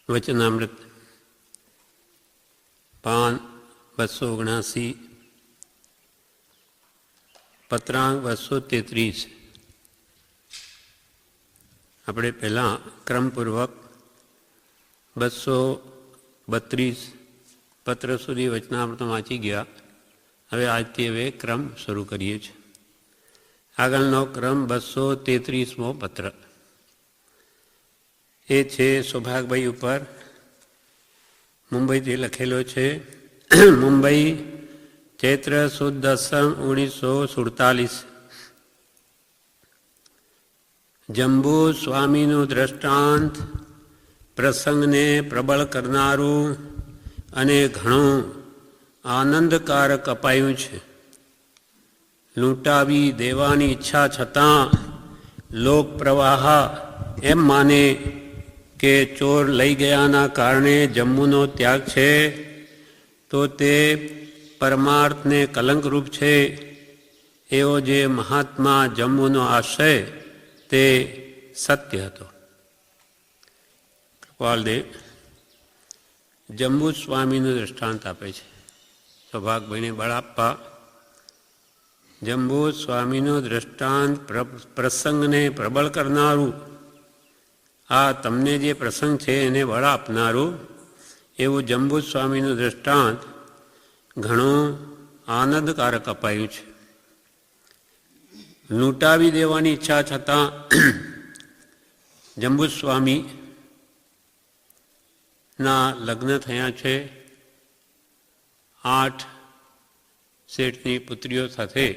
વચનામૃત પાન 279, પત્રાંક 233. આપણે પહેલાં ક્રમપૂર્વક 232 પત્ર સુધી વચનામૃત વાંચી ગયા. આજથી ક્રમ શરૂ કરીએ છીએ. આગળનો ક્રમ 233મો પત્ર. એ છે સૌભાગભાઈ ઉપર, મુંબઈથી લખેલો છે. મુંબઈ, ચૈત્ર સુદ 10, 1947. જંબુ સ્વામીનું દ્રષ્ટાંત પ્રસંગને પ્રબળ કરનારું અને ઘણું આનંદકારક અપાયું છે. લૂંટાવી દેવાની ઈચ્છા છતાં લોક પ્રવાહ એમ માને કે ચોર લઈ ગયાના કારણે જમ્મુનો ત્યાગ છે, તો તે પરમાર્થને કલંકરૂપ છે. એવો જે મહાત્મા જમ્મુનો આશય તે સત્ય હતો. કૃપાલદેવ જંબુ સ્વામીનું દ્રષ્ટાંત આપે છે. સૌભાગભાઈને બળ આપવા જંબુ સ્વામીનું દ્રષ્ટાંત પ્રસંગને પ્રબળ કરનારું, આ તમને જે પ્રસંગ છે એને બળ આપનારું એવું જંબુ સ્વામીનું દ્રષ્ટાંત ઘણું આનંદકારક અપાયું છે. લૂંટાવી દેવાની ઈચ્છા છતાં જંબુ સ્વામીના લગ્ન થયા છે 8 શેઠની પુત્રીઓ સાથે,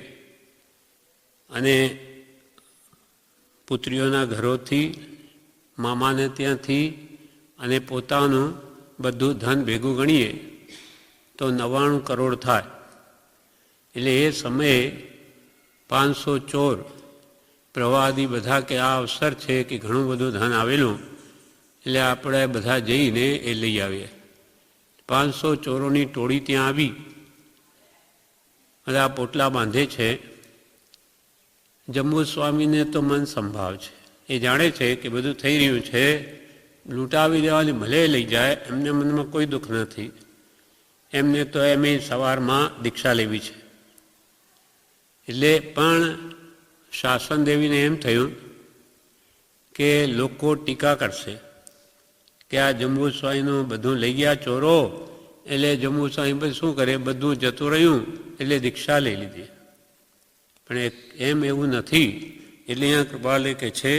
અને પુત્રીઓના ઘરોથી, મામાને ત્યાંથી અને પોતાનું બધું ધન ભેગું ગણીએ તો 99 કરોડ થાય. એટલે એ સમયે 500 ચોર પ્રવાદી બધા કે આ અવસર છે કે ઘણું બધું ધન આવેલું, એટલે આપણે બધા જઈને એ લઈ આવીએ. 500 ચોરોની ટોળી ત્યાં આવી, બધા પોટલા બાંધે છે. જંબુ સ્વામીને તો મન સંભાવ છે, એ જાણે છે કે બધું થઈ રહ્યું છે, લૂંટાવી દેવાની ભલે લઈ જાય, એમને મનમાં કોઈ દુઃખ નથી. એમને તો એમ સવારમાં દીક્ષા લેવી છે. એટલે પણ શાસન દેવીને એમ થયું કે લોકો ટીકા કરશે કે આ જંબુ સ્વામીનું બધું લઈ ગયા ચોરો, એટલે જંબુ સ્વામી શું કરે, બધું જતું રહ્યું એટલે દીક્ષા લઈ લીધી. પણ એવું નથી. એટલે અહીંયા કૃપાલે કે છે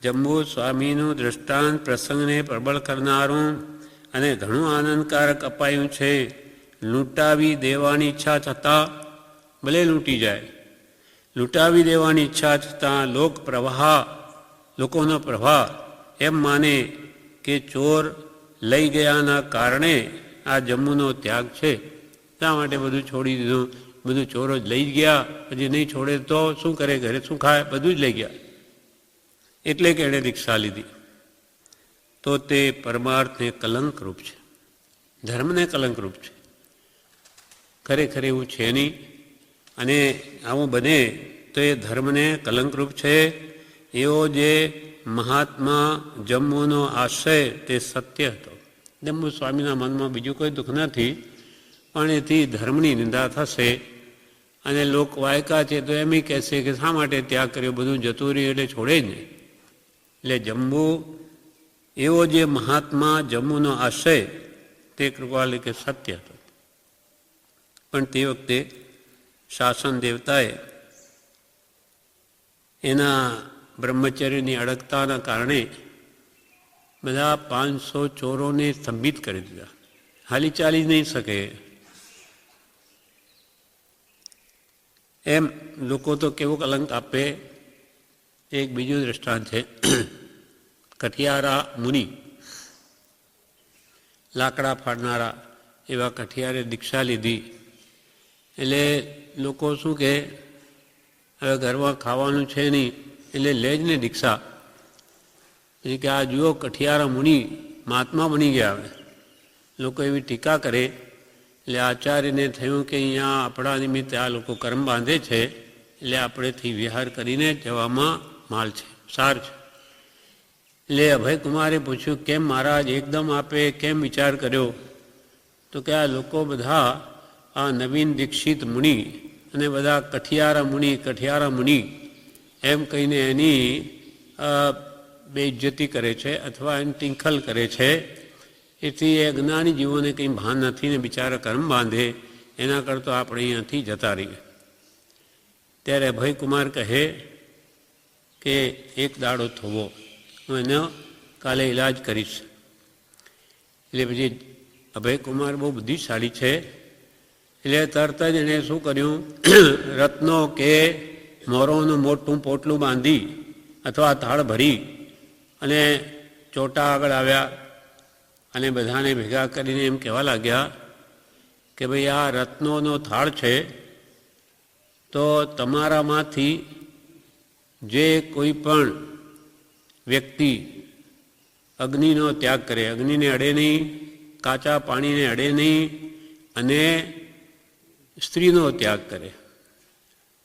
જંબુ સ્વામીનું દ્રષ્ટાંત પ્રસંગને પ્રબળ કરનારું અને ઘણું આનંદકારક અપાયું છે. લૂંટાવી દેવાની ઈચ્છા છતાં, ભલે લૂંટી જાય, લૂંટાવી દેવાની ઈચ્છા છતાં લોકોનો પ્રવાહ એમ માને કે ચોર લઈ ગયાના કારણે આ જમ્મુનો ત્યાગ છે. શા માટે બધું છોડી દીધું? બધું ચોરો જ લઈ ગયા, પછી નહીં છોડે તો શું કરે, ઘરે શું ખાય, બધું જ લઈ ગયા. એટલે કે એણે દીક્ષા લીધી. તો તે પરમાર્થને કલંકરૂપ છે, ધર્મને કલંકરૂપ છે. ખરેખર એવું છે નહીં, અને આવું બને તો એ ધર્મને કલંકરૂપ છે. એવો જે મહાત્મા જમ્મુનો આશય તે સત્ય હતો. જંબુ સ્વામીના મનમાં બીજું કોઈ દુઃખ નથી, પણ એથી ધર્મની નિંદા થશે. અને લોક વાયકા છે તો એમ કહેશે કે શા માટે ત્યાગ કર્યો, બધું જતું રહ્યું એટલે છોડે જ નહીં. એટલે જંબુ એવો જે મહાત્મા જમ્મુનો આશય તે કૃપાલે કે સત્ય હતો. પણ તે વખતે શાસન દેવતાએ એના બ્રહ્મચર્યની અડગતાના કારણે બધા 500 ચોરોને સ્તંભિત કરી દીધા. હાલી ચાલી નહીં શકે એમ. લોકો તો કેવો કલંક આપે. એક બીજું દ્રષ્ટાંત છે. કઠિયારા મુનિ, લાકડા ફાડનારા, એવા કઠિયારે દીક્ષા લીધી. એટલે લોકો શું કહે, હવે ઘરમાં ખાવાનું છે નહીં એટલે લે જ ને દીક્ષા. એટલે કે આ જુઓ કઠિયારા મુનિ મહાત્મા બની ગયા. હવે લોકો એવી ટીકા કરે. એટલે આચાર્યને થયું કે અહીંયા આપણા નિમિત્તે આ લોકો કર્મ બાંધે છે, એટલે આપણેથી વિહાર કરીને જવામાં માલ છે, સાર છે. એટલે અભયકુમારે પૂછ્યું, કેમ મહારાજ એકદમ આપે કેમ વિચાર કર્યો? તો કે આ લોકો બધા આ નવીન દીક્ષિત મુનિ અને બધા કઠિયારા મુનિ એમ કહીને એની બેઇજ્જતી કરે છે અથવા એની ટિંખલ કરે છે. એથી એ જ્ઞાની જીવોને કંઈ ભાન નથી ને બિચારા કર્મ બાંધે, એના કરતાં આપણે અહીંયાથી જતા રહીએ. ત્યારે અભયકુમાર કહે કે એક દાડો થોવો, હું એનો કાલે ઈલાજ કરીશ. એટલે પછી અભયકુમાર બહુ બુદ્ધિશાળી છે. એટલે તરત જ એણે શું કર્યું, રત્નો કે મોરોનું મોટું પોટલું બાંધી અથવા થાળ ભરી અને ચોટા આગળ આવ્યા અને બધાને ભેગા કરીને એમ કહેવા લાગ્યા કે ભાઈ આ રત્નોનો થાળ છે, તો તમારામાંથી જે કોઈ પણ વ્યક્તિ અગ્નિનો ત્યાગ કરે, અગ્નિને અડે નહીં, કાચા પાણીને અડે નહીં અને સ્ત્રીનો ત્યાગ કરે,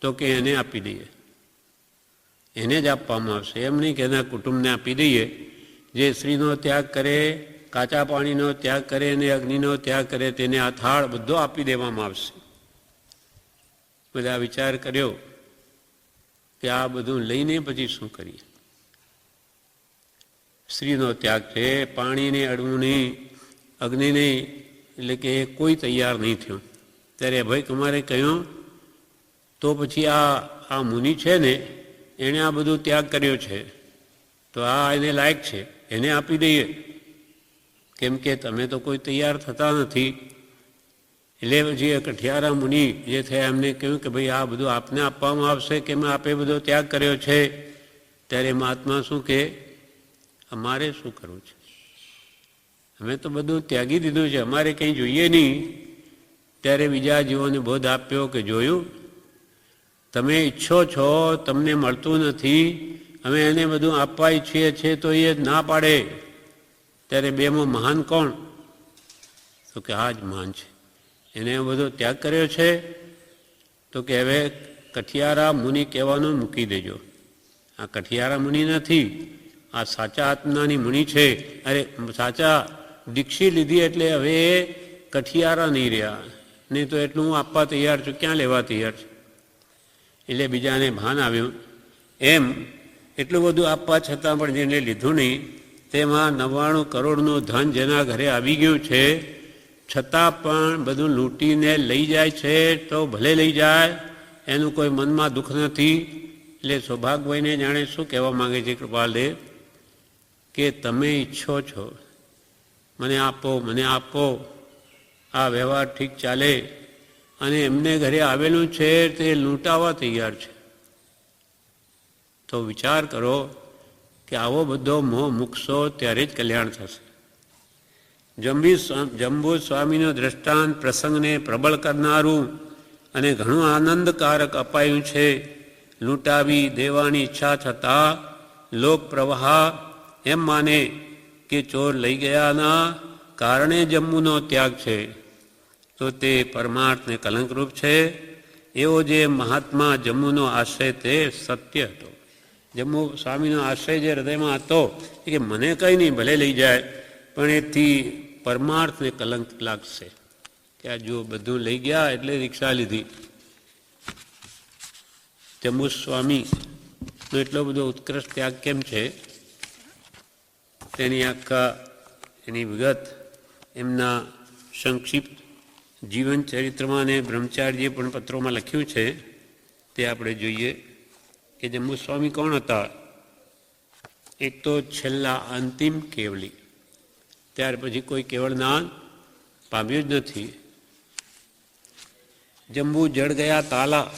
તો કે એને આપી દઈએ, એને જ આપવામાં આવશે. એમ નહીં કે એના કુટુંબને આપી દઈએ. જે સ્ત્રીનો ત્યાગ કરે, કાચા પાણીનો ત્યાગ કરે અને અગ્નિનો ત્યાગ કરે, તેને આ થાળ બધો આપી દેવામાં આવશે. બધા વિચાર કર્યો કે આ બધું લઈને પછી શું કરીએ? સ્ત્રીનો ત્યાગ છે, પાણીને અડવું નહીં, અગ્નિ નહીં, એટલે કે કોઈ તૈયાર નહીં થયું. ત્યારે અભયકુમારે કહ્યું, તો પછી આ મુનિ છે ને એણે આ બધું ત્યાગ કર્યો છે, તો આ એને લાયક છે, એને આપી દઈએ, કેમ કે તમે તો કોઈ તૈયાર થતા નથી. એટલે પછી કઠિયારા મુનિ જે થયા એમને કહ્યું કે ભાઈ આ બધું આપને આપવામાં આવશે કે આપે બધો ત્યાગ કર્યો છે. ત્યારે મહાત્મા શું કહે, અમારે શું કરવું છે? અમે તો બધું ત્યાગી દીધું છે, અમારે કંઈ જોઈએ નહીં. ત્યારે બીજા જીવોને બોધ આપ્યો કે જોયું, તમે ઈચ્છો છો, તમને મળતું નથી, અમે એને બધું આપવા ઈચ્છીએ છીએ તો એ ના પાડે. ત્યારે બેમાં મહાન કોણ? તો કે આ જ મહાન છે, એને બધો ત્યાગ કર્યો છે. તો કે હવે કઠિયારા મુનિ કહેવાનું મૂકી દેજો. આ કઠિયારા મુનિ નથી, આ સાચા આત્માની મુનિ છે. અરે સાચા દીક્ષિત લીધી એટલે હવે કઠિયારા નહીં રહ્યા, નહીં તો એટલું હું આપવા તૈયાર છું, ક્યાં લેવા તૈયાર છું? એટલે બીજાને ભાન આવ્યું. એમ એટલું બધું આપવા છતાં પણ જેને લીધું નહીં, તેમાં 99 કરોડનું ધન જેના ઘરે આવી ગયું છે, છતાં પણ બધું લૂંટીને લઈ જાય છે, તો ભલે લઈ જાય, એનું કોઈ મનમાં દુઃખ નથી. એટલે સૌભાગભાઈને જાણે શું કહેવા માંગે છે કૃપાલદેવ, કે તમે ઈચ્છો છો મને આપો, આ વ્યવહાર ઠીક ચાલે, અને એમને ઘરે આવેલું છે તે લૂંટાવા તૈયાર છે. તો વિચાર કરો કે આવો બધો મોહ મૂકશો ત્યારે જ કલ્યાણ થશે. જંબુ સ્વામીનો દ્રષ્ટાંત પ્રસંગને પ્રબળ કરનારું અને ઘણું આનંદકારક અપાયું છે. લૂંટાવી દેવાની ઈચ્છા છતાં લોક પ્રવાહ એમ માને કે ચોર લઈ ગયાના કારણે જમ્મુનો ત્યાગ છે, તો તે પરમાર્થને કલંકરૂપ છે. એવો જે મહાત્મા જમ્મુનો આશય તે સત્ય હતો. જમ્મુ સ્વામીનો આશય જે હૃદયમાં હતો કે મને કંઈ નહીં, ભલે લઈ જાય, પણ એથી પરમાર્થને કલંક લાગશે કે આ જો બધું લઈ ગયા એટલે રિક્ષા લીધી. જમ્મુ સ્વામીનો એટલો બધો ઉત્કૃષ્ટ ત્યાગ કેમ છે, તેની એની વિગત એમના સંક્ષિપ્ત જીવન ચરિત્રમાં અને બ્રહ્મચારીએ પણ પત્રોમાં લખ્યું છે. તે આપણે જોઈએ કે જમ્મુ સ્વામી કોણ હતા. એક તો છેલ્લા અંતિમ કેવલી, ત્યાર પછી કોઈ કેવળ જ્ઞાન પામ્યું જ નથી. જંબુ જડ ગયા તાલા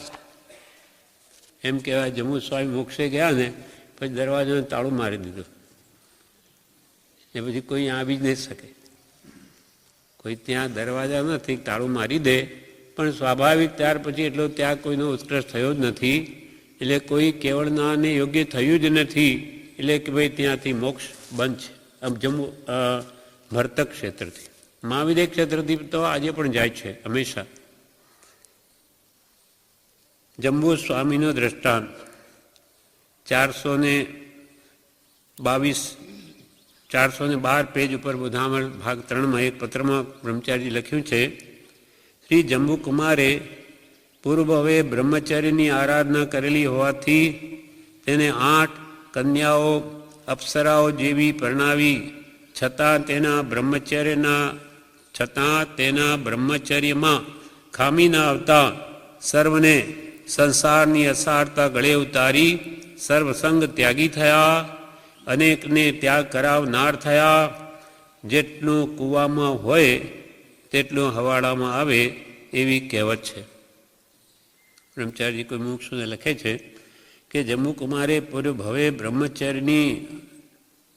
એમ કહેવાય. જમ્મુ સ્વામી મોક્ષે ગયા ને પછી દરવાજાને તાળું મારી દીધું, એ પછી કોઈ આવી જ નહીં શકે. કોઈ ત્યાં દરવાજા નથી, તાળું મારી દે, પણ સ્વાભાવિક ત્યાર પછી એટલો ત્યાગ કોઈનો ઉત્કૃષ્ટ થયો જ નથી. એટલે કોઈ કેવળનાને યોગ્ય થયું જ નથી. એટલે કે ભાઈ ત્યાંથી મોક્ષ બંધ છે. જમ્મુ ભરતક ક્ષેત્રથી, મહાવિદ્ય ક્ષેત્રથી તો આજે પણ જાય છે હંમેશા. જંબુ સ્વામીનો દ્રષ્ટાંત 422 412 પેજ ઉપર બુધામણ ભાગ 3માં એક પત્રમાં બ્રહ્મચારી લખ્યું છે, શ્રી જંબુકુમારે પૂર્વભવે બ્રહ્મચર્યની આરાધના કરેલી હોવાથી તેને 8 કન્યાઓ અપ્સરાઓ જેવી પરણાવી, છતાં તેના બ્રહ્મચર્યમાં ખામી ન આવતા સર્વને સંસારની અસારતા ગળે ઉતારી સર્વસંગ ત્યાગી થયા, અનેકને ત્યાગ કરાવનાર થયા. જેટલું કૂવામાં હોય તેટલું હવાડામાં આવે એવી કહેવત છે. બ્રહ્મચારી કોઈ મુમુક્ષુને લખે છે કે જંબુકુમારે પૂર્વભવે બ્રહ્મચર્યની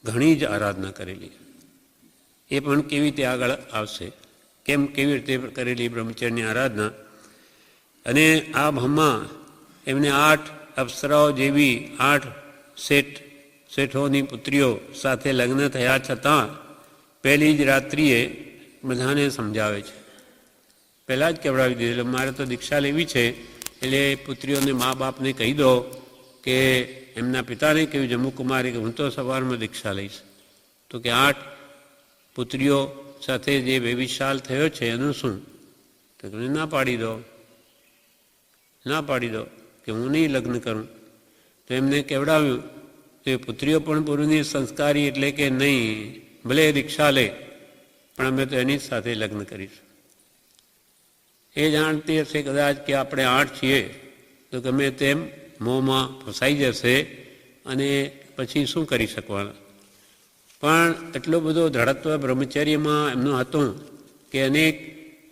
ઘણી જ આરાધના કરેલી. એ પણ કેવી રીતે આગળ આવશે, કેવી રીતે કરેલી બ્રહ્મચર્યની આરાધના. અને આ ભમમાં એમને 8 અપ્સરાઓ જેવી 8 શેઠોની પુત્રીઓ સાથે લગ્ન થયા છતાં પહેલી જ રાત્રિએ બધાને સમજાવે છે. પહેલાં જ કહેવડાવી દીધેલું, મારે તો દીક્ષા લેવી છે, એટલે પુત્રીઓને મા બાપને કહી દો કે એમના પિતાને કહ્યું જંબુકુમારે કે હું તો સવારમાં દીક્ષા લઈશ. તો કે 8 પુત્રીઓ સાથે જે વેવિશાલ થયો છે એનું શું? તો તમે ના પાડી દો કે હું નહીં લગ્ન કરું. તો એમને કહેવડાવ્યું તો એ પુત્રીઓ પણ પૂર્વની સંસ્કારી, એટલે કે નહીં, ભલે દીક્ષા લે પણ અમે તો એની સાથે લગ્ન કરીશું. એ જાણતી હશે કદાચ કે આપણે 8 છીએ તો ગમે તેમ મોંમાં ફસાઈ જશે અને પછી શું કરી શકવાના. પણ એટલો બધો દ્રઢત્વ બ્રહ્મચર્યમાં એમનું હતું કે અનેક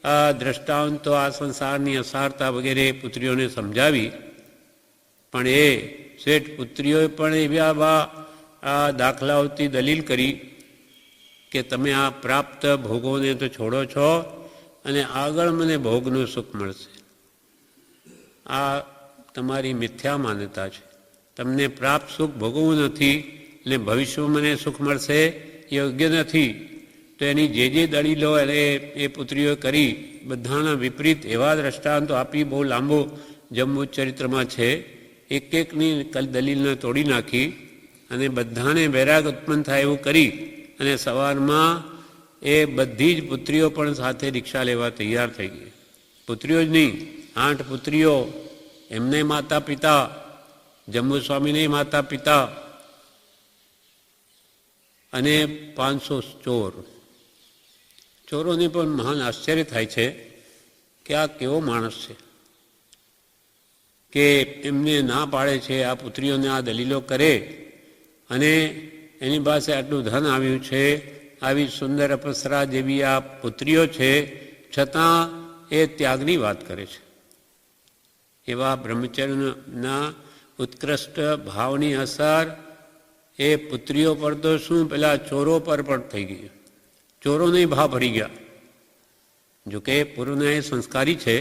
આ દ્રષ્ટાંતો, આ સંસારની અસારતા વગેરે પુત્રીઓને સમજાવી. પણ એ શેઠ પુત્રીઓએ પણ એવા આ દાખલાઓથી દલીલ કરી કે તમે આ પ્રાપ્ત ભોગોને તો છોડો છો અને આગળ મને ભોગનું સુખ મળશે. આ તમારી મિથ્યા માન્યતા છે. તમને પ્રાપ્ત સુખ ભોગવવું નથી એટલે ભવિષ્યમાં મને સુખ મળશે એ યોગ્ય નથી. તો એની જે દલીલો એ પુત્રીઓ કરી, બધાના વિપરીત એવા દ્રષ્ટાંતો આપી, બહુ લાંબુ જંબુ ચરિત્રમાં છે. એકની દલીલને તોડી નાખી અને બધાને વૈરાગ ઉત્પન્ન થાય એવું કરી અને સવારમાં એ બધી જ પુત્રીઓ પણ સાથે દીક્ષા લેવા તૈયાર થઈ ગઈ. પુત્રીઓ જ નહીં, 8 પુત્રીઓ, એમને માતા પિતા, જંબુ સ્વામીને માતા પિતા અને 500 ચોરોને પણ મહાન આશ્ચર્ય થાય છે કે આ કેવો માણસ છે કે એમને ના પાડે છે, આ પુત્રીઓને આ દલીલો કરે અને એની પાસે આટલું ધન આવ્યું છે, આવી સુંદર અપ્સરા જેવી આ પુત્રીઓ છે, છતાં એ ત્યાગની વાત કરે છે. એવા બ્રહ્મચર્યના ઉત્કૃષ્ટ ભાવની અસર એ પુત્રીઓ પર તો શું, પેલા ચોરો પર પણ થઈ ગઈ. ચોરોને ભાવ ભરી ગયા. જોકે પૂર્વના એ સંસ્કારી છે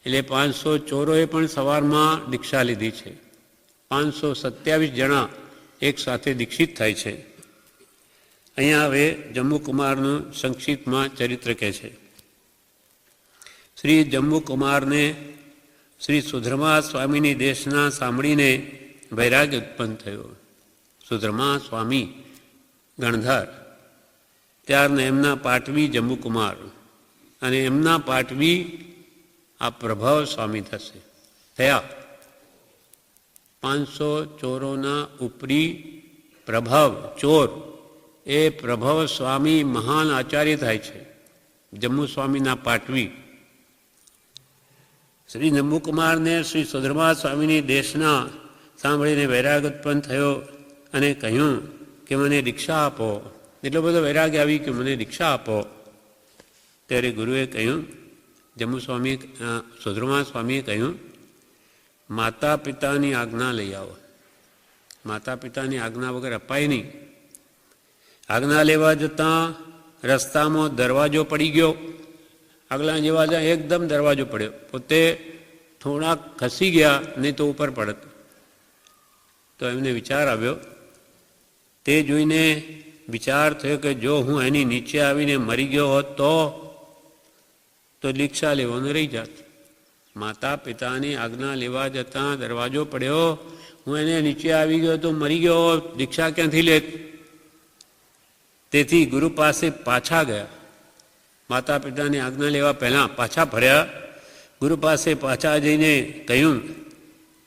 એટલે 500 ચોરોએ પણ સવારમાં દીક્ષા લીધી છે. 527 જણા એક સાથે દીક્ષિત થાય છે. અહીંયા હવે જંબુકુમારનું સંક્ષિપ્તમાં ચરિત્ર કહે છે. શ્રી જંબુકુમારને શ્રી સુધર્મા સ્વામીની દેશના સાંભળીને વૈરાગ્ય ઉત્પન્ન થયો. સુધર્મા સ્વામી ગણધર, ત્યારના એમના પાટવી જંબુકુમાર અને એમના પાટવી આ પ્રભાવ સ્વામી થયા. 500 ચોરોના ઉપરી પ્રભાવ ચોર એ પ્રભાવ સ્વામી મહાન આચાર્ય થાય છે, જંબુ સ્વામીના પાટવી. શ્રી જંબુકુમારને શ્રી સુધર્મા સ્વામીની દેશના સાંભળીને વૈરાગ ઉત્પન્ન થયો અને કહ્યું કે મને દીક્ષા આપો. એટલો બધો વૈરાગ્ય આવી કે મને દીક્ષા આપો. ત્યારે ગુરુએ કહ્યું, સુધર્મા સ્વામીએ કહ્યું, માતા પિતાની આજ્ઞા લઈ આવો. માતા પિતાની આજ્ઞા વગર અપાય નહીં. આજ્ઞા લેવા જતાં રસ્તામાં દરવાજો પડી ગયો. આગલા જેવા જ્યાં એકદમ દરવાજો પડ્યો, પોતે થોડાક ખસી ગયા, નહીં તો ઉપર પડત. તો એમને વિચાર આવ્યો. તે જોઈને વિચાર થયો કે જો હું એની નીચે આવીને મરી ગયો હોત તો દીક્ષા લેવાનો રહી જાત. માતા પિતાની આજ્ઞા લેવા જતાં દરવાજો પડ્યો, હું એને નીચે આવી ગયો તો મરી ગયો, દીક્ષા ક્યાંથી લેત? તેથી ગુરુ પાસે પાછા ગયા. માતા પિતાની આજ્ઞા લેવા પહેલાં પાછા ફર્યા. ગુરુ પાસે પાછા જઈને કહ્યું,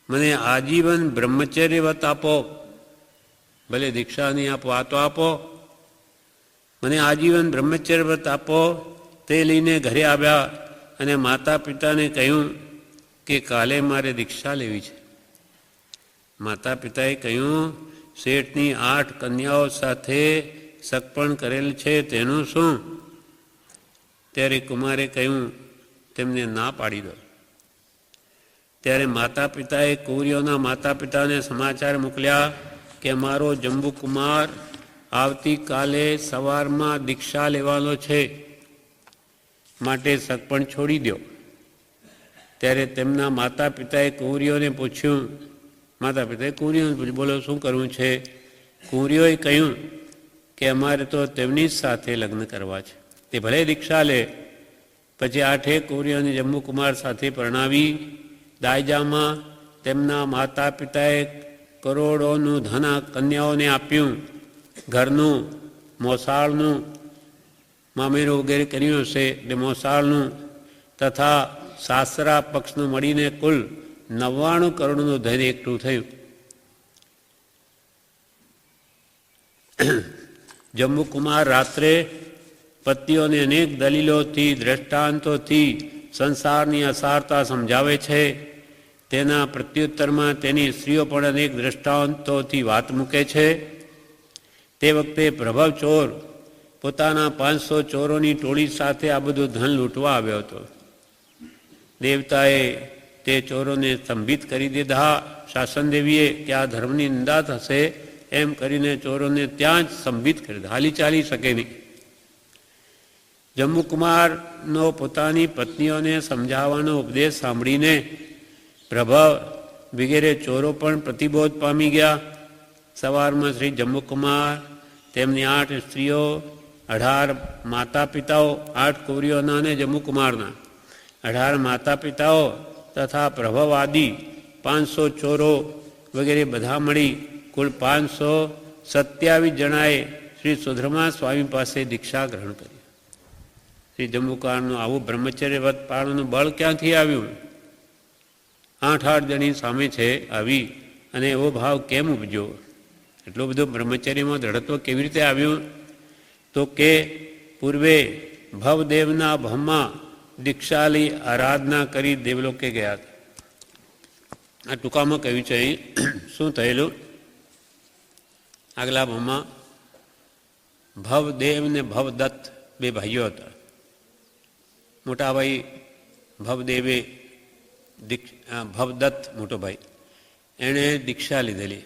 મને આજીવન બ્રહ્મચર્ય વ્રત આપો. ભલે દીક્ષા નહીં આપો, આ તો આપો. મને આજીવન બ્રહ્મચર્ય વ્રત આપો. તે લઈને ઘરે આવ્યા અને માતા પિતાને કહ્યું કે કાલે મારે દીક્ષા લેવી છે. માતા પિતાએ કહ્યું, શેઠની 8 કન્યાઓ સાથે સગપણ કરેલ છે, તેનું શું? ત્યારે કુમારે કહ્યું, તેમને ના પાડી દો. ત્યારે માતા પિતાએ કુંવરીઓના માતા પિતાને સમાચાર મોકલ્યા કે મારો જંબુકુમાર આવતીકાલે સવારમાં દીક્ષા લેવાનો છે, માટે સગપણ છોડી દો. ત્યારે તેમના માતા પિતાએ કુંવરીઓને પૂછ્યું, માતા પિતાએ કુંવરીઓને પૂછ્યું, બોલો શું કરવું છે? કુંવરીઓએ કહ્યું કે અમારે તો તેમની જ સાથે લગ્ન કરવા છે. તે ભલે દીક્ષા લે. પછી 8 કુંવરીઓને જંબુકુમાર સાથે પરણાવી દાયજામાં તેમના માતા પિતાએ કરોડોનું ધન કન્યાઓને આપ્યું. ઘરનું, મોસાળનું, મામેરું વગેરે કર્યું હશે એટલે મોસાળનું તથા સાસરા પક્ષનું મળીને કુલ 99 કરોડનું ધન એકઠું થયું. જંબુકુમાર રાત્રે પતિઓને અનેક દલીલોથી, દ્રષ્ટાંતોથી સંસારની અસારતા સમજાવે છે. તેના પ્રત્યુત્તરમાં તેની સ્ત્રીઓ પણ અનેક દ્રષ્ટાંતોથી વાત મૂકે છે. તે વખતે પ્રભવ ચોર પોતાના 500 ચોરોની ટોળી સાથે આ બધું ધન લૂંટવા આવ્યો હતો. દેવતાએ તે ચોરોને સ્તંભિત કરી દીધા. શાસનદેવીએ કે આ ધર્મની નિંદા થશે એમ કરીને ચોરોને ત્યાં જ સ્તંભિત કરી દીધા, હાલી ચાલી શકે નહીં. જંબુકુમારનો પોતાની પત્નીઓને સમજાવવાનો ઉપદેશ સાંભળીને પ્રભવ વગેરે ચોરો પણ પ્રતિબોધ પામી ગયા. સવારમાં શ્રી જંબુકુમાર, તેમની 8 સ્ત્રીઓ, 18 માતા પિતાઓ, 8 કુંવરીઓના અને જંબુકુમારના 18 માતા પિતાઓ તથા પ્રભવ આદિ 500 ચોરો વગેરે બધા મળી કુલ 527 જણાએ શ્રી સુધર્મા સ્વામી પાસે દીક્ષા ગ્રહણ કરી. શ્રી જંબુકુમારનું આવું બ્રહ્મચર્ય વ્રત પાળવાનું બળ ક્યાંથી આવ્યું? 8 જણી સામે છે આવી અને એવો ભાવ કેમ ઉપજ્યો? એટલો બધો બ્રહ્મચર્યમાં દૃઢત્વ કેવી રીતે આવ્યું? તો કે પૂર્વે ભવદેવના ભમમાં દીક્ષાલી આરાધના કરી દેવલોકે ગયા હતા. આ ટૂંકામાં કહ્યું છે. અહીં શું થયેલું? આગલા ભમમાં ભવદેવ ને ભવદત્ત 2 ભાઈઓ હતા. મોટા ભાઈ ભવદેવે ભવદત્ત મોટો ભાઈ એણે દીક્ષા લીધેલી.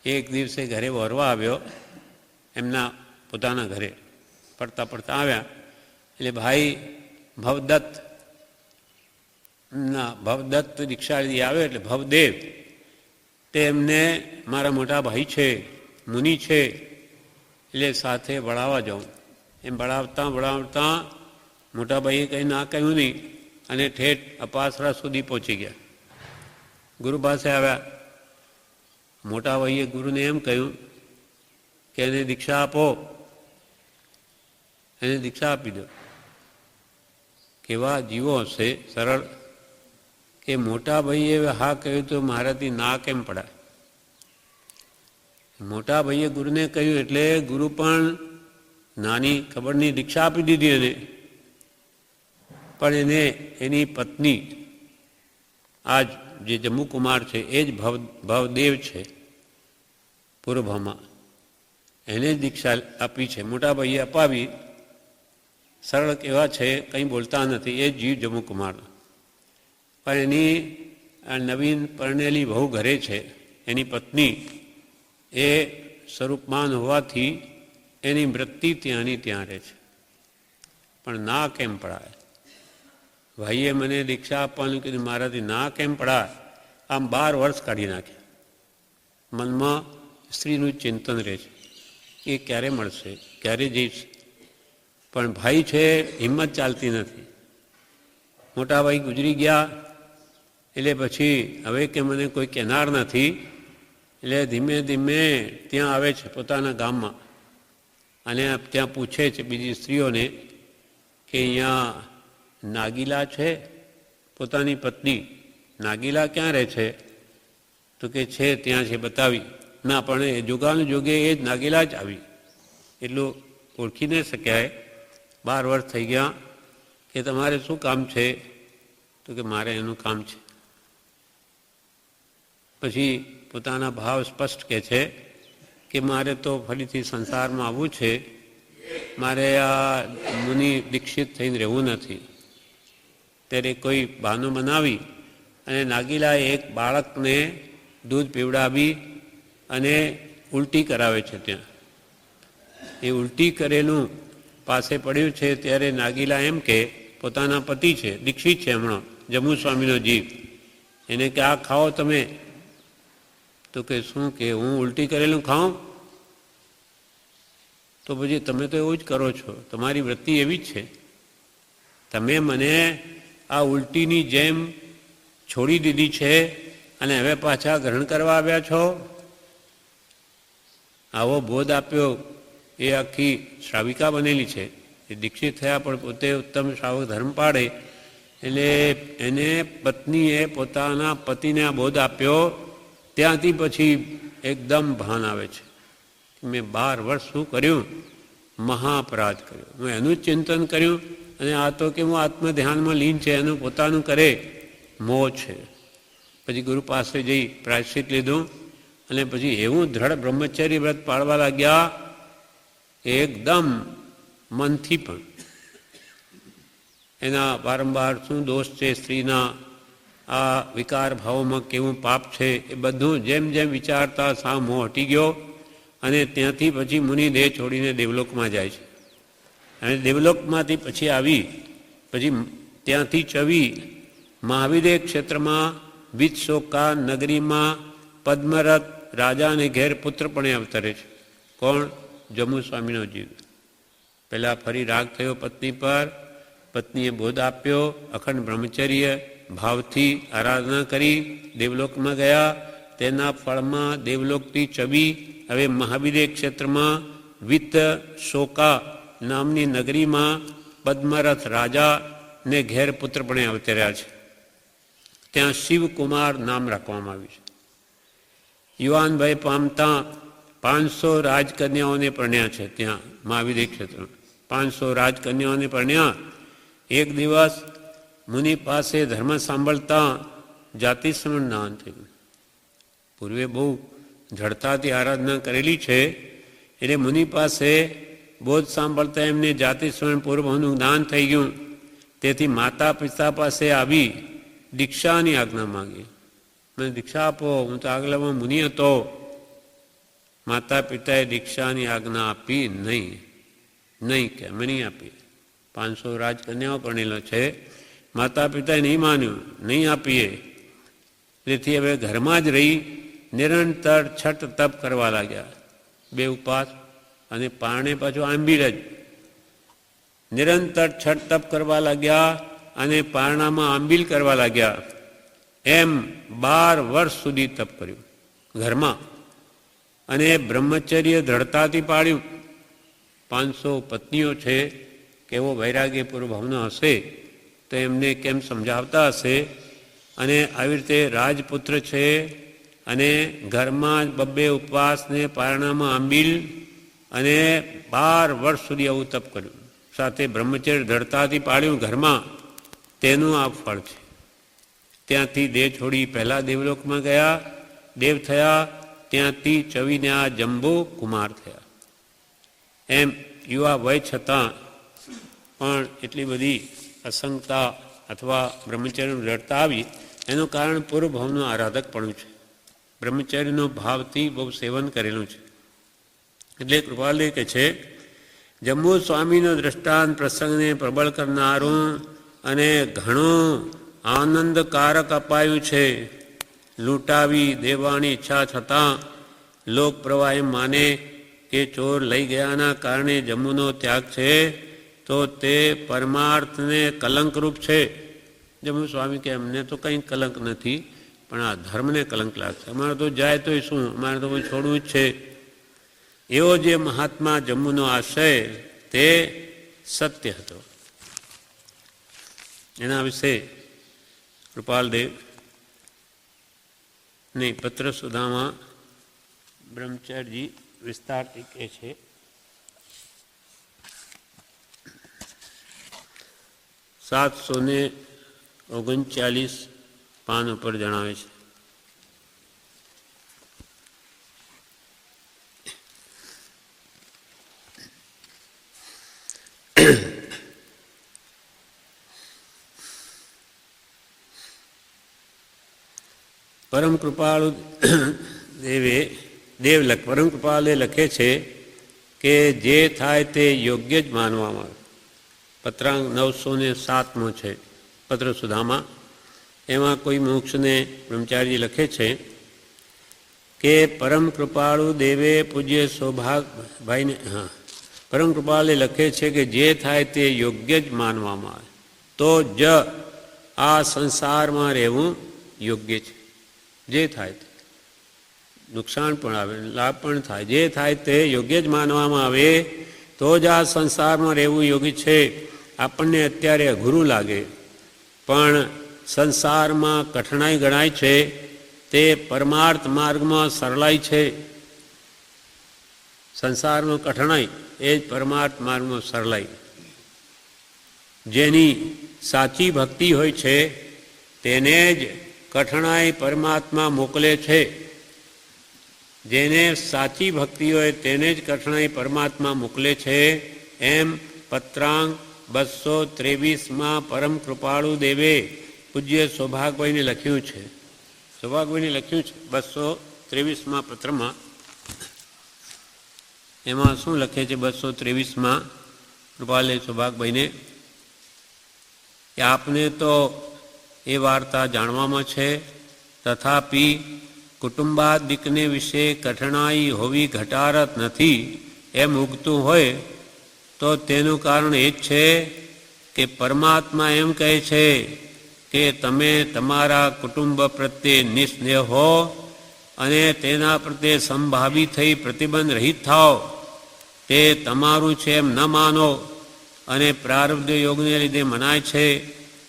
એક દિવસે ઘરે વરવા આવ્યો, એમના પોતાના ઘરે પડતા પડતા આવ્યા એટલે ભાઈ ભવદત્ત દીક્ષા લીધી આવ્યો એટલે ભવદેવ તે એમને મારા મોટા ભાઈ છે, મુનિ છે, એટલે સાથે ભણાવવા જાઉં. એમ ભણાવતા મોટા ભાઈએ કંઈ ના કહ્યું નહીં અને ઠેઠ અપાસરા સુધી પહોંચી ગયા. ગુરુ પાસે આવ્યા. મોટા ભાઈએ ગુરુને એમ કહ્યું કે એને દીક્ષા આપો, એને દીક્ષા આપી દો. કેવા જીવો હશે સરળ કે મોટા ભાઈએ હા કહ્યું તો મારાથી ના કેમ પડાય? મોટા ભાઈએ ગુરુને કહ્યું એટલે ગુરુ પણ નાની ખબરની દીક્ષા આપી દીધી એને. પણ એને એની પત્ની આજ જે જંબુકુમાર છે એ જ ભવદેવ છે પૂર્વમાં, એને જ દીક્ષા આપી છે. મોટા ભાઈએ અપાવી. સરળ કેવા છે, કંઈ બોલતા નથી, એ જ જીવ જંબુકુમાર. પણ એની નવીન પરણેલી વહુ ઘરે છે, એની પત્ની એ સ્વરૂપમાન હોવાથી એની મૃત્યુ ત્યાંની ત્યાં રહે છે. પણ ના કેમ પડાય? ભાઈએ મને દીક્ષા આપવાનું કીધું, મારાથી ના કેમ પડાય? આમ 12 વર્ષ કાઢી નાખ્યા. મનમાં સ્ત્રીનું ચિંતન રહે છે, એ ક્યારે મળશે, ક્યારે જઈશ. પણ ભાઈ છે, હિંમત ચાલતી નથી. મોટા ભાઈ ગુજરી ગયા એટલે પછી હવે કે મને કોઈ કહેનાર નથી એટલે ધીમે ધીમે ત્યાં આવે છે પોતાના ગામમાં અને ત્યાં પૂછે છે બીજી સ્ત્રીઓને કે અહીંયા નાગીલા છે, પોતાની પત્ની નાગીલા ક્યાં રહે છે? તો કે છે ત્યાં છે, બતાવી. ના, પણ એ જોગાનું જોગે એ જ નાગીલા જ આવી. એટલું ઓળખી ન શક્યા. 12 વર્ષ થઈ ગયા. કે તમારે શું કામ છે? તો કે મારે એનું કામ છે. પછી પોતાના ભાવ સ્પષ્ટ કહે છે કે મારે તો ફરીથી સંસારમાં આવવું છે, મારે આ મુનિ દીક્ષિત થઈને રહેવું નથી. ત્યારે કોઈ બહાનો બનાવી અને નાગીલાએ એક બાળકને દૂધ પીવડાવી અને ઉલટી કરાવે છે. ત્યાં એ ઉલટી કરેલું પાસે પડ્યું છે. ત્યારે નાગીલા એમ કે પોતાના પતિ છે, દીક્ષિત છે હમણાં, જમ્મુ સ્વામીનો જીવ, એને કે આ ખાઓ તમે. તો કે શું કે હું ઉલટી કરેલું ખાઉં? તો પછી તમે તો એવું જ કરો છો, તમારી વૃત્તિ એવી જ છે. તમે મને આ ઉલટીની જેમ છોડી દીધી છે અને હવે પાછા ગ્રહણ કરવા આવ્યા છો. આવો બોધ આપ્યો. એ આખી શ્રાવિકા બનેલી છે, એ દીક્ષિત થયા પણ પોતે ઉત્તમ શ્રાવક ધર્મ પાડે. એટલે એને પત્નીએ પોતાના પતિને આ બોધ આપ્યો. ત્યાંથી પછી એકદમ ભાન આવે છે. મેં 12 વર્ષ શું કર્યું? મહાઅપરાધ કર્યો. હું એનું જ ચિંતન કર્યું અને આ તો કે હું આત્મધ્યાનમાં લીન છે, એનું પોતાનું કરે મોહ છે. પછી ગુરુ પાસે જઈ પ્રાયશ્ચિત લીધું અને પછી એવું દ્રઢ બ્રહ્મચર્ય વ્રત પાળવા લાગ્યા એકદમ મનથી. પણ એના વારંવાર શું દોષ છે સ્ત્રીના, આ વિકાર ભાવોમાં કેવું પાપ છે, એ બધું જેમ જેમ વિચારતા સાવ મોહ હટી ગયો. અને ત્યાંથી પછી મુનિ દેહ છોડીને દેવલોકમાં જાય છે. અને દેવલોકમાંથી પછી આવી પછી ત્યાંથી ચવી મહાવિદેહ ક્ષેત્રમાં વિત્સોકા નગરીમાં પદ્મરથ રાજાને ઘેર પુત્રપણે અવતરે છે. કોણ? જમ્મુ સ્વામીનો જીવ. પહેલાં ફરી રાગ થયો પત્ની પર. પત્નીએ બોધ આપ્યો, અખંડ બ્રહ્મચર્ય ભાવથી આરાધના કરી દેવલોકમાં ગયા. તેના ફળમાં દેવલોકથી ચવી હવે મહાવિદેહ ક્ષેત્રમાં વિત્ત શોકા નામની નગરીમાં પદ્મરથ રાજાને ઘેર પુત્રપણે અવતર્યા છે. ત્યાં શિવકુમાર નામ રાખવામાં આવ્યું છે. યુવાન ભય પામતા 500 રાજકન્યાઓને પરણ્યા છે. ત્યાં મહાવિદેહ ક્ષેત્રમાં 500 રાજકન્યાઓને પરણ્યા. એક દિવસ મુનિ પાસે ધર્મ સાંભળતા જાતિ સમજદાન થયું. પૂર્વે બહુ જડતાથી આરાધના કરેલી છે, એટલે મુનિ પાસે બોધ સાંભળતા એમને જાતિ સ્મરણ પૂર્વનું જ્ઞાન થઈ ગયું. તેથી માતા પિતા પાસે આવી દીક્ષાની આજ્ઞા માંગી. મને દીક્ષા આપો, હું તો આગલામાં મુનિ હતો. માતા પિતાએ દીક્ષાની આજ્ઞા આપી નહીં કે અમે નહીં આપીએ. 500 રાજકન્યાઓ પરણેલો છે, માતા પિતાએ નહીં માન્યું, નહીં આપીએ. તેથી હવે ઘરમાં જ રહી નિરંતર છઠ તપ કરવા લાગ્યા. 2 ઉપવાસ અને પારણે પાછું આંબીલ જ. નિરંતર છઠ તપ કરવા લાગ્યા અને પારણામાં આંબીલ કરવા લાગ્યા. એમ 12 વર્ષ સુધી તપ કર્યું ઘરમાં. અને બ્રહ્મચર્ય દ્રઢતાથી પાળ્યું. 500 પત્નીઓ છે, કેવો વૈરાગ્યપૂર્વ ભાવનો હશે તો એમને કેમ સમજાવતા હશે. અને આવી રીતે રાજપુત્ર છે અને ઘરમાં 2 ઉપવાસને પારણામાં આંબીલ અને 12 વર્ષ સુધી આવું તપ કર્યું. સાથે બ્રહ્મચર્ય દ્રઢતાથી પાળ્યું ઘરમાં. તેનું આ ફળ છે. ત્યાંથી દેહ છોડી પહેલાં દેવલોકમાં ગયા, દેવ થયા. ત્યાંથી ચવીને આ જંબુ કુમાર થયા. એમ યુવા વય છતાં પણ એટલી બધી અસંગતા અથવા બ્રહ્મચર્યનું દ્રઢતા આવી. એનું કારણ પૂર્વભાવનું આરાધકપણું છે. બ્રહ્મચર્યનો ભાવથી બહુ સેવન કરેલું છે. એટલે કૃપાલય કહે છે, જમ્મુ સ્વામીનો દ્રષ્ટાંત પ્રસંગને પ્રબળ કરનારું અને ઘણું આનંદકારક અપાયું છે. લૂંટાવી દેવાની ઈચ્છા છતાં લોક પ્રવાહ એમ માને કે ચોર લઈ ગયાના કારણે જમ્મુનો ત્યાગ છે તો તે પરમાર્થને કલંકરૂપ છે. જમ્મુ સ્વામી કે અમને તો કંઈ કલંક નથી, પણ આ ધર્મને કલંક લાગશે. અમારે તો જાય તોય શું, અમારે તો કોઈ છોડવું જ છે. એવો જે મહાત્મા જમ્મુનો આશય તે સત્ય હતો. એના વિશે કૃપાલદેવ નહીં પત્ર સુધામાં બ્રહ્મચારીજી વિસ્તારથી કહે છે. $739 પાન ઉપર જણાવે છે. પરમ કૃપાળુ પરમ કૃપાલે લખે છે કે જે થાય તે યોગ્ય જ માનવામાં આવે. પત્રાંક 907 છે પત્ર સુધામાં. એમાં કોઈ મોક્ષને બ્રહ્મચારીજી લખે છે કે પરમ કૃપાળુ દેવે પૂજ્ય સૌભાગભાઈને પરમ કૃપાલે લખે છે કે જે થાય તે યોગ્ય જ માનવામાં આવે તો જ આ સંસારમાં રહેવું યોગ્ય છે. જે થાય તે નુકસાન પણ આવે, લાભ પણ થાય, જે થાય તે યોગ્ય જ માનવામાં આવે તો જ આ સંસારમાં રહેવું યોગ્ય છે. આપણને અત્યારે અઘરું લાગે પણ સંસારમાં કઠણાઈ ગણાય છે તે પરમાર્થ માર્ગમાં સરળાઈ છે. સંસારનો કઠણાઈ એ જ પરમાર્થ માર્ગમાં સરળાઈ. જેની સાચી ભક્તિ હોય છે તેને જ કઠણાઈ પરમાત્મા મોકલે છે. જેને સાચી ભક્તિ હોય તેને જ કઠણાઈ પરમાત્મા મોકલે છે. એમ પત્રાંક 223 પરમ કૃપાળુ દેવે પૂજ્ય સૌભાગભાઈને લખ્યું છે. સૌભાગભાઈને લખ્યું છે 223 પત્રમાં. એમાં શું લખે છે 223 કૃપાલે સૌભાગભાઈને કે આપને તો એ વાર્તા જાણવામાં છે, તથાપિ કુટુંબાદિકને વિશે કઠણાઈ હોવી ઘટારત નથી એમ ઉગતું હોય તો તેનું કારણ એ જ છે કે પરમાત્મા એમ કહે છે કે તમે તમારા કુટુંબ પ્રત્યે નિસ્નેહ હો અને તેના પ્રત્યે સંભાવી થઈ પ્રતિબંધ રહિત થાઓ. તે તમારું છે એમ ન માનો અને પ્રારબ્ધ યોગને લીધે મનાય છે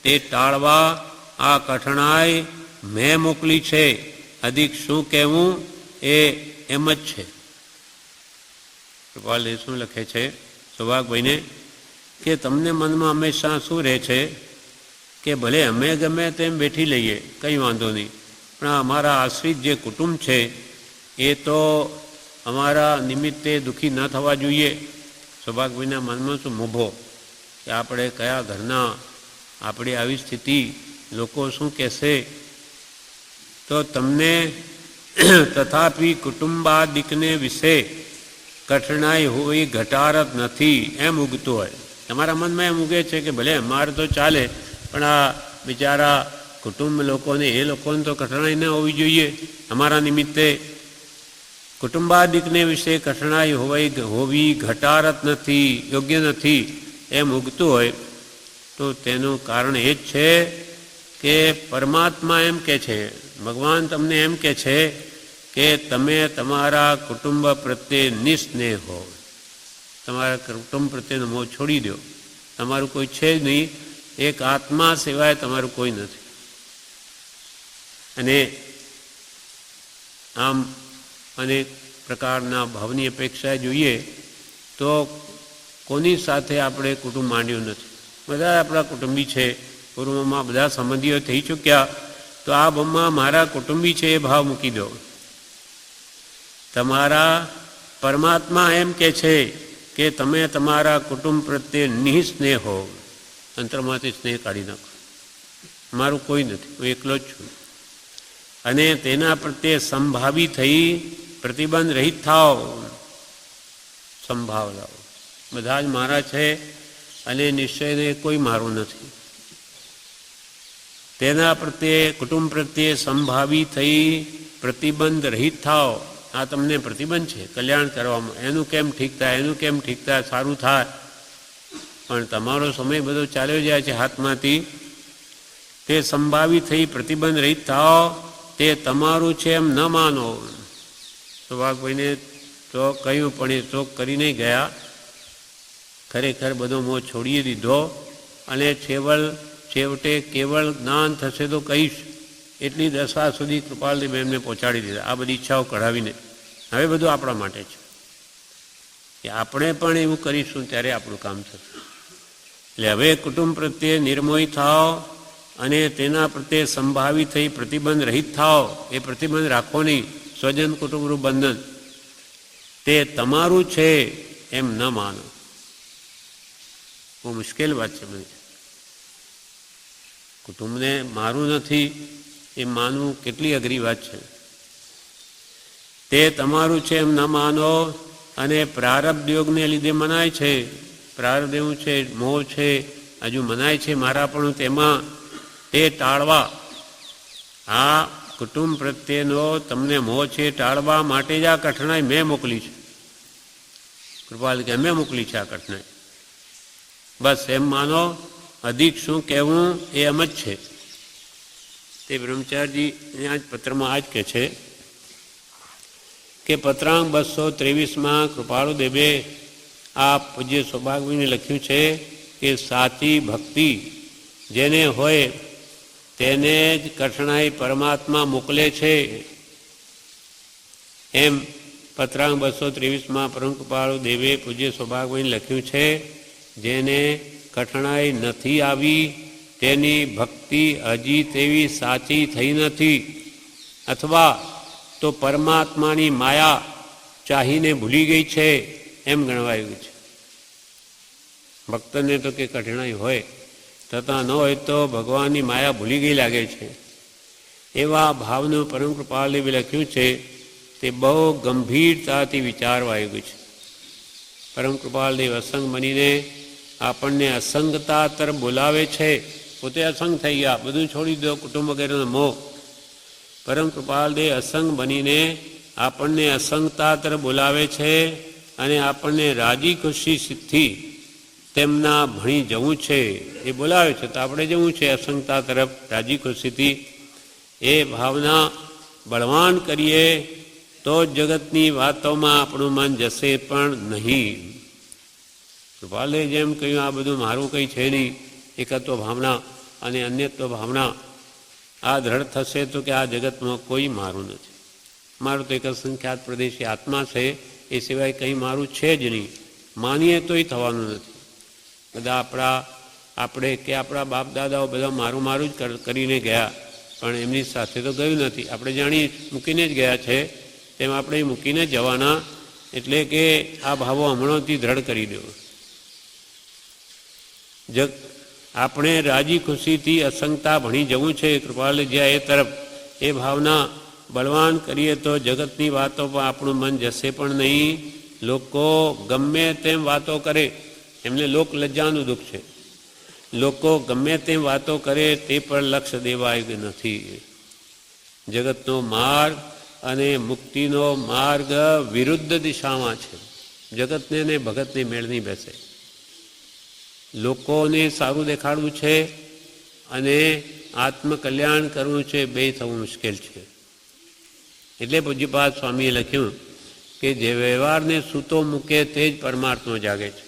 તે ટાળવા આ કઠણાઈ મેં મોકલી છે. અધિક શું કહેવું એ એમ જ છે. કૃપાલે શું લખે છે સૌભાગભાઈને કે તમને મનમાં હંમેશા શું રહે છે કે ભલે અમે ગમે તેમ બેઠી લઈએ કંઈ વાંધો નહીં, પણ અમારા આશ્રિત જે કુટુંબ છે એ તો અમારા નિમિત્તે દુઃખી ન થવા જોઈએ. સૌભાગભાઈના મનમાં શું મોભો કે આપણે કયા ઘરના, આપણી આવી સ્થિતિ, લોકો શું કહેશે. તો તમને તથાપિ કુટુંબાદિકને વિશે કઠણાઈ હોય ઘટારત નથી એમ ઉગતું હોય. તમારા મનમાં એમ ઉગે છે કે ભલે અમારે તો ચાલે પણ આ બિચારા કુટુંબ લોકોને, એ લોકોને તો કઠણાઈ ન હોવી જોઈએ અમારા નિમિત્તે. કુટુંબાદિકને વિશે કઠણાઈ હોવી ઘટારત નથી, યોગ્ય નથી એમ ઉગતું હોય તો તેનું કારણ એ જ છે કે પરમાત્મા એમ કહે છે, ભગવાન તમને એમ કહે છે કે તમે તમારા કુટુંબ પ્રત્યે નિસ્નેહ હો. તમારા કુટુંબ પ્રત્યેનો મોહ છોડી દો. તમારું કોઈ છે જ નહીં, એક આત્મા સિવાય તમારું કોઈ નથી. અને આમ અનેક પ્રકારના ભાવની અપેક્ષા જોઈએ તો કોની સાથે આપણે કુટુંબ માંડ્યું નથી. બધા આપણા કુટુંબી છે, પૂર્વમાં બધા સંબંધીઓ થઈ ચૂક્યા, તો આ બમમાં મારા કુટુંબી છે એ ભાવ મૂકી દો. તમારા પરમાત્મા એમ કહે છે કે તમે તમારા કુટુંબ પ્રત્યે નિસ્નેહ હો. અંતરમાંથી સ્નેહ કાઢી નાખો. મારું કોઈ નથી, હું એકલો જ છું. અને તેના પ્રત્યે સંભાવી થઈ પ્રતિબંધ રહિત થાઓ. સંભાવ લાવો. બધા જ મારા છે અને નિશ્ચયને કોઈ મારું નથી. તેના પ્રત્યે, કુટુંબ પ્રત્યે સંભાવી થઈ પ્રતિબંધ રહિત થાઓ. આ તમને પ્રતિબંધ છે કલ્યાણ કરવામાં. એનું કેમ ઠીક થાય, એનું કેમ ઠીક થાય, સારું થાય, પણ તમારો સમય બધો ચાલ્યો જાય છે હાથમાંથી. તે સંભાવી થઈ પ્રતિબંધ રહિત થાઓ. તે તમારું છે એમ ન માનો. સૌભાગભાઈને તો કહ્યું, પણ એ શોક કરીને ગયા. ખરેખર બધો મોહ છોડી દીધો અને છેવટે કેવળ જ્ઞાન થશે તો કહીશ એટલી દશા સુધી કૃપાલદેવ એમને પહોંચાડી દીધા. આ બધી ઈચ્છાઓ કઢાવીને હવે બધું આપણા માટે છે કે આપણે પણ એવું કરીશું ત્યારે આપણું કામ થશે. એટલે હવે કુટુંબ પ્રત્યે નિર્મોહી થાઓ અને તેના પ્રત્યે સંભાવી થઈ પ્રતિબંધ રહિત થાઓ. એ પ્રતિબંધ રાખો નહીં. સ્વજન કુટુંબનું બંધન તે તમારું છે એમ ન માનો. બહુ મુશ્કેલ વાત છે. મને કુટુંબને મારું નથી એ માનવું કેટલી અઘરી વાત છે. તે તમારું છે એમ ન માનો. અને પ્રારબ્ધ યોગને લીધે મનાય છે. પ્રારબ્ધ એવું છે, મોહ છે, હજુ મનાય છે મારા પણ તેમાં, તે ટાળવા. આ કુટુંબ પ્રત્યેનો તમને મોહ છે ટાળવા માટે જ આ કઠણાઈ મેં મોકલી છે. કૃપાલ કે મેં મોકલી છે આ કઠણાઈ. બસ એમ માનો. અધિક શું કહેવું એ એમ જ છે. તે બ્રહ્મચારીજી અહીંયા જ પત્રમાં આ જ કહે છે કે પત્રાંક 223 કૃપાળુદેવે આ પૂજ્ય સૌભાગ્યને લખ્યું છે કે સાચી ભક્તિ જેને હોય તેને જ કઠણાઈ પરમાત્મા મોકલે છે. એમ પત્રાંક 223 પરમ કૃપાળુદેવે પૂજ્ય સૌભાગ્યને લખ્યું છે. જેને કઠણાઈ નથી આવી તેની ભક્તિ હજી તેવી સાચી થઈ નથી, અથવા તો પરમાત્માની માયા ચાહીને ભૂલી ગઈ છે એમ ગણવાયું છે. ભક્તને તો કે કઠણાઈ હોય તથા ન હોય તો ભગવાનની માયા ભૂલી ગઈ લાગે છે. એવા ભાવનું પરમ કૃપાળુદેવે લખ્યું છે. તે બહુ ગંભીરતાથી વિચારવાયું છે. પરમ કૃપાળુદેવ અસંગ બનીને આપણને અસંગતા તરફ બોલાવે છે. પોતે અસંગ થઈ ગયા, બધું છોડી દો, કુટુંબ વગેરેનો મોહ. પરમ કૃપાળુદેવ અસંગ બનીને આપણને અસંગતા તરફ બોલાવે છે અને આપણને રાજી ખુશીથી તેમના ભણી જવું છે એ બોલાવે છે. તો આપણે જવું છે અસંગતા તરફ રાજી ખુશીથી. એ ભાવના બળવાન કરીએ તો જગતની વાતોમાં આપણું મન જશે પણ નહીં. કૃપાળુદેવે જેમ કહ્યું આ બધું મારું કંઈ છે નહીં, એકત્વ ભાવના અને અન્યત્વ ભાવના આ દ્રઢ થશે તો કે આ જગતમાં કોઈ મારું નથી. મારું તો એક અસંખ્યાત પ્રદેશી આત્મા છે, એ સિવાય કંઈ મારું છે જ નહીં. માનીએ તોય થવાનું નથી. બધા આપણે કે આપણા બાપ દાદાઓ બધા મારું મારું જ કરીને ગયા, પણ એમની સાથે તો ગયું નથી. આપણે જાણી મૂકીને જ ગયા છે, તેમ આપણે મૂકીને જ જવાના. એટલે કે આ ભાવો હમણાંથી દ્રઢ કરી દેવો. આપણે રાજી ખુશીથી અસંગતા ભણી જવું છે કૃપાળુજી એ તરફ. એ ભાવના બળવાન કરીએ તો જગતની વાતો પર આપણું મન જશે પણ નહીં. લોકો ગમે તેમ વાતો કરે, એમને લોક લજ્જાનું દુઃખ છે. લોકો ગમે તેમ વાતો કરે તે પર લક્ષ્ય દેવાય નથી. જગતનો માર્ગ અને મુક્તિનો માર્ગ વિરુદ્ધ દિશામાં છે. જગતને ને ભગતને મેળ નહીં બેસે. લોકોને સારું દેખાડવું છે અને આત્મકલ્યાણ કરવું છે, બે થવું મુશ્કેલ છે. એટલે પૂજ્યપાદ સ્વામીએ લખ્યું કે જે વ્યવહારને સૂતો મૂકે તે જ પરમાર્થમાં જાગે છે,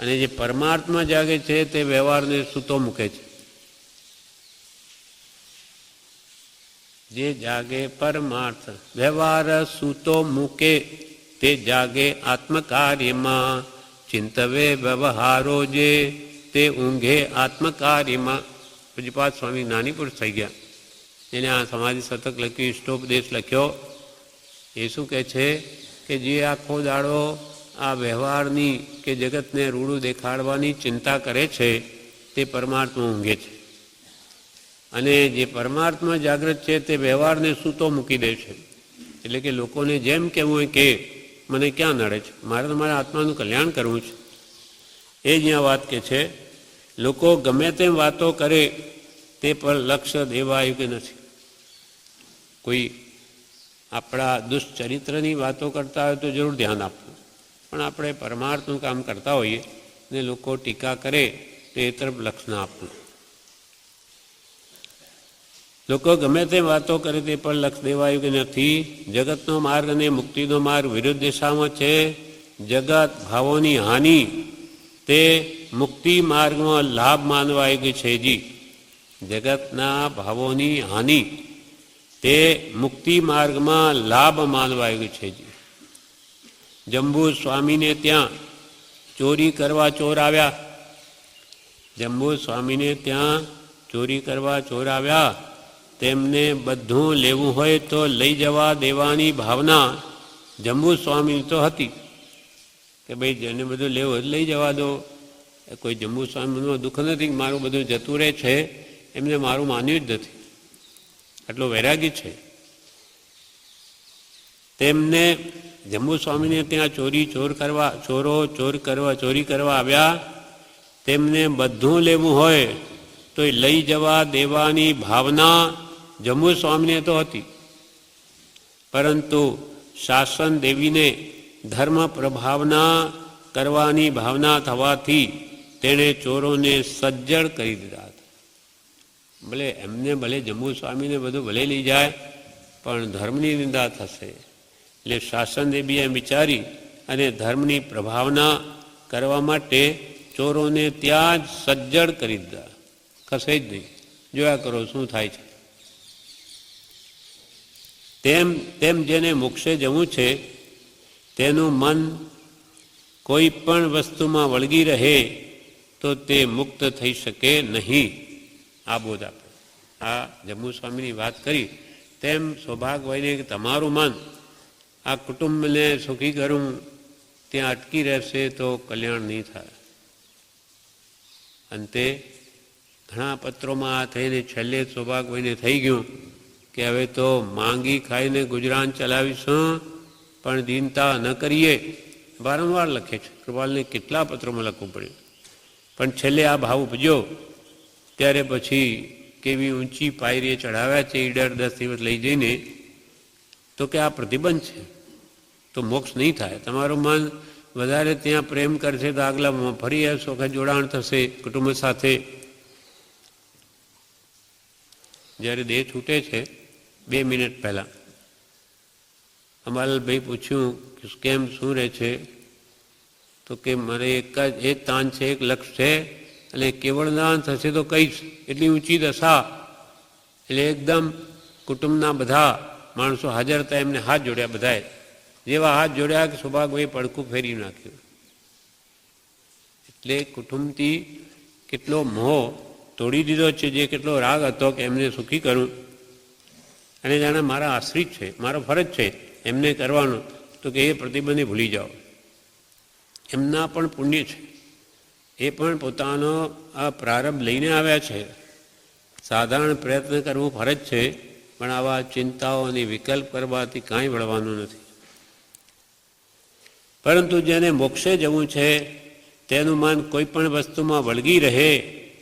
અને જે પરમાર્થમાં જાગે છે તે વ્યવહારને સૂતો મૂકે છે. જે જાગે પરમાર્થ વ્યવહાર સૂતો મૂકે તે જાગે આત્મકાર્યમાં. ચિંતવે વ્યવહારો જે તે ઊંઘે આત્મકાર્યમાં. પૂજ્યપાદ સ્વામી જ્ઞાની પુરુષ થઈ ગયા. એને આ સમાધિ શતક લખ્યું, ઇષ્ટોપદેશ લખ્યો. એ શું કહે છે કે જે આખો દાડો આ વ્યવહારની કે જગતને રૂડું દેખાડવાની ચિંતા કરે છે તે પરમાર્થમાં ઊંઘે છે, અને જે પરમાર્થમાં જાગૃત છે તે વ્યવહારને સૂતો મૂકી દે છે. એટલે કે લોકોને જેમ કહેવું હોય કે મને ક્યાં નડે છે, મારે તમારા આત્માનું કલ્યાણ કરવું છે. એ જ અહીંયા વાત કે છે લોકો ગમે તેમ વાતો કરે તે પર લક્ષ્ય દેવાયું કે નથી. કોઈ આપણા દુષ્ચરિત્રની વાતો કરતા હોય તો જરૂર ધ્યાન આપવું, પણ આપણે પરમાર્થનું કામ કરતા હોઈએ ને લોકો ટીકા કરે તો એ તરફ લક્ષ ના આપવું. લોકો ગમે તે વાતો કરે તે પર લક્ષ દેવાયું કે નથી. જગતનો માર્ગ અને મુક્તિનો માર્ગ વિરુદ્ધ દિશામાં છે. જગત ભાવોની હાનિ તે મુક્તિ માર્ગમાં લાભ માનવાય કે છે જી. જગતના ભાવોની હાનિ તે મુક્તિ માર્ગમાં લાભ માનવાય કે છે જી. જંબુ સ્વામીને ત્યાં ચોરી કરવા ચોર આવ્યા. જંબુ સ્વામીને ત્યાં ચોરી કરવા ચોર આવ્યા. તેમને બધું લેવું હોય તો લઈ જવા દેવાની ભાવના જંબુ સ્વામીની તો હતી કે ભાઈ જેને બધું લેવું હોય લઈ જવા દો. કોઈ જંબુ સ્વામીનું દુઃખ નથી કે મારું બધું જતું રહે છે, એમને મારું માન્યું જ નથી, આટલો વૈરાગી છે. તેમને જંબુ સ્વામીને ત્યાં ચોરી કરવા આવ્યા. તેમને બધું લેવું હોય તો લઈ જવા દેવાની ભાવના જંબુ સ્વામીને તો હતી, પરંતુ શાસન દેવીને ધર્મ પ્રભાવના કરવાની ભાવના થવાથી તેણે ચોરોને સજ્જડ કરી દીધા હતા. ભલે એમને ભલે જંબુ સ્વામીને બધું ભલે લઈ જાય, પણ ધર્મની નિંદા થશે. એટલે શાસન દેવીએ વિચારી અને ધર્મની પ્રભાવના કરવા માટે ચોરોને ત્યાં જ સજ્જડ કરી દીધા, ખસે જ નહીં. જોયા કરો શું થાય છે. તેમ જેને મોક્ષે જવું છે તેનું મન કોઈ પણ વસ્તુમાં વળગી રહે તો તે મુક્ત થઈ શકે નહીં. આ બોધ આપણે આ જંબુ સ્વામીની વાત કરી તેમ સૌભાગ્ય હોયને કે તમારું મન આ કુટુંબને સુખી કરું ત્યાં અટકી રહેશે તો કલ્યાણ નહીં થાય. અંતે ઘણા પત્રોમાં આ થઈને છેલ્લે સૌભાગ્ય હોયને થઈ ગયું કે હવે તો માંગી ખાઈને ગુજરાન ચલાવીશું પણ દીનતા ન કરીએ. વારંવાર લખે છે. કૃપાલને કેટલા પત્રોમાં લખવું પડ્યું, પણ છેલ્લે આ ભાવ ઉપજ્યો ત્યારે પછી કેવી ઊંચી પાયરીએ ચઢાવ્યા છે ઈડર 10 દિવસ લઈ જઈને, તો કે આ પ્રતિબંધ છે તો મોક્ષ નહીં થાય. તમારું મન વધારે ત્યાં પ્રેમ કરશે તો આગલા ફરી વખત જોડાણ થશે કુટુંબ સાથે. જ્યારે દેહ છૂટે છે 2 મિનિટ પહેલાં અંબાલાલભાઈ પૂછ્યું કે કેમ શું રહે છે, તો કે મારે એક તાન છે, એક લક્ષ્ય છે, અને કેવળ દાન થશે તો કહીશ. એટલી ઊંચી દશા. એટલે એકદમ કુટુંબના બધા માણસો હાજર હતા, એમને હાથ જોડ્યા. બધાએ જેવા હાથ જોડ્યા કે સૌભાગભાઈ પડકું ફેરી નાખ્યું. એટલે કુટુંબથી કેટલો મોહ તોડી દીધો છે, જે કેટલો રાગ હતો કે એમને સુખી કરું, અને જાણે મારા આશ્રિત છે, મારો ફરજ છે એમને કરવાનું, તો કે એ પ્રતિબંધને ભૂલી જાઓ. એમના પણ પુણ્ય છે, એ પણ પોતાનો આ પ્રારબ્ધ લઈને આવ્યા છે. સાધારણ પ્રયત્ન કરવું ફરજ છે, પણ આવા ચિંતાઓ અને વિકલ્પ કરવાથી કાંઈ વળવાનું નથી. પરંતુ જેને મોક્ષે જવું છે તેનું મન કોઈ પણ વસ્તુમાં વળગી રહે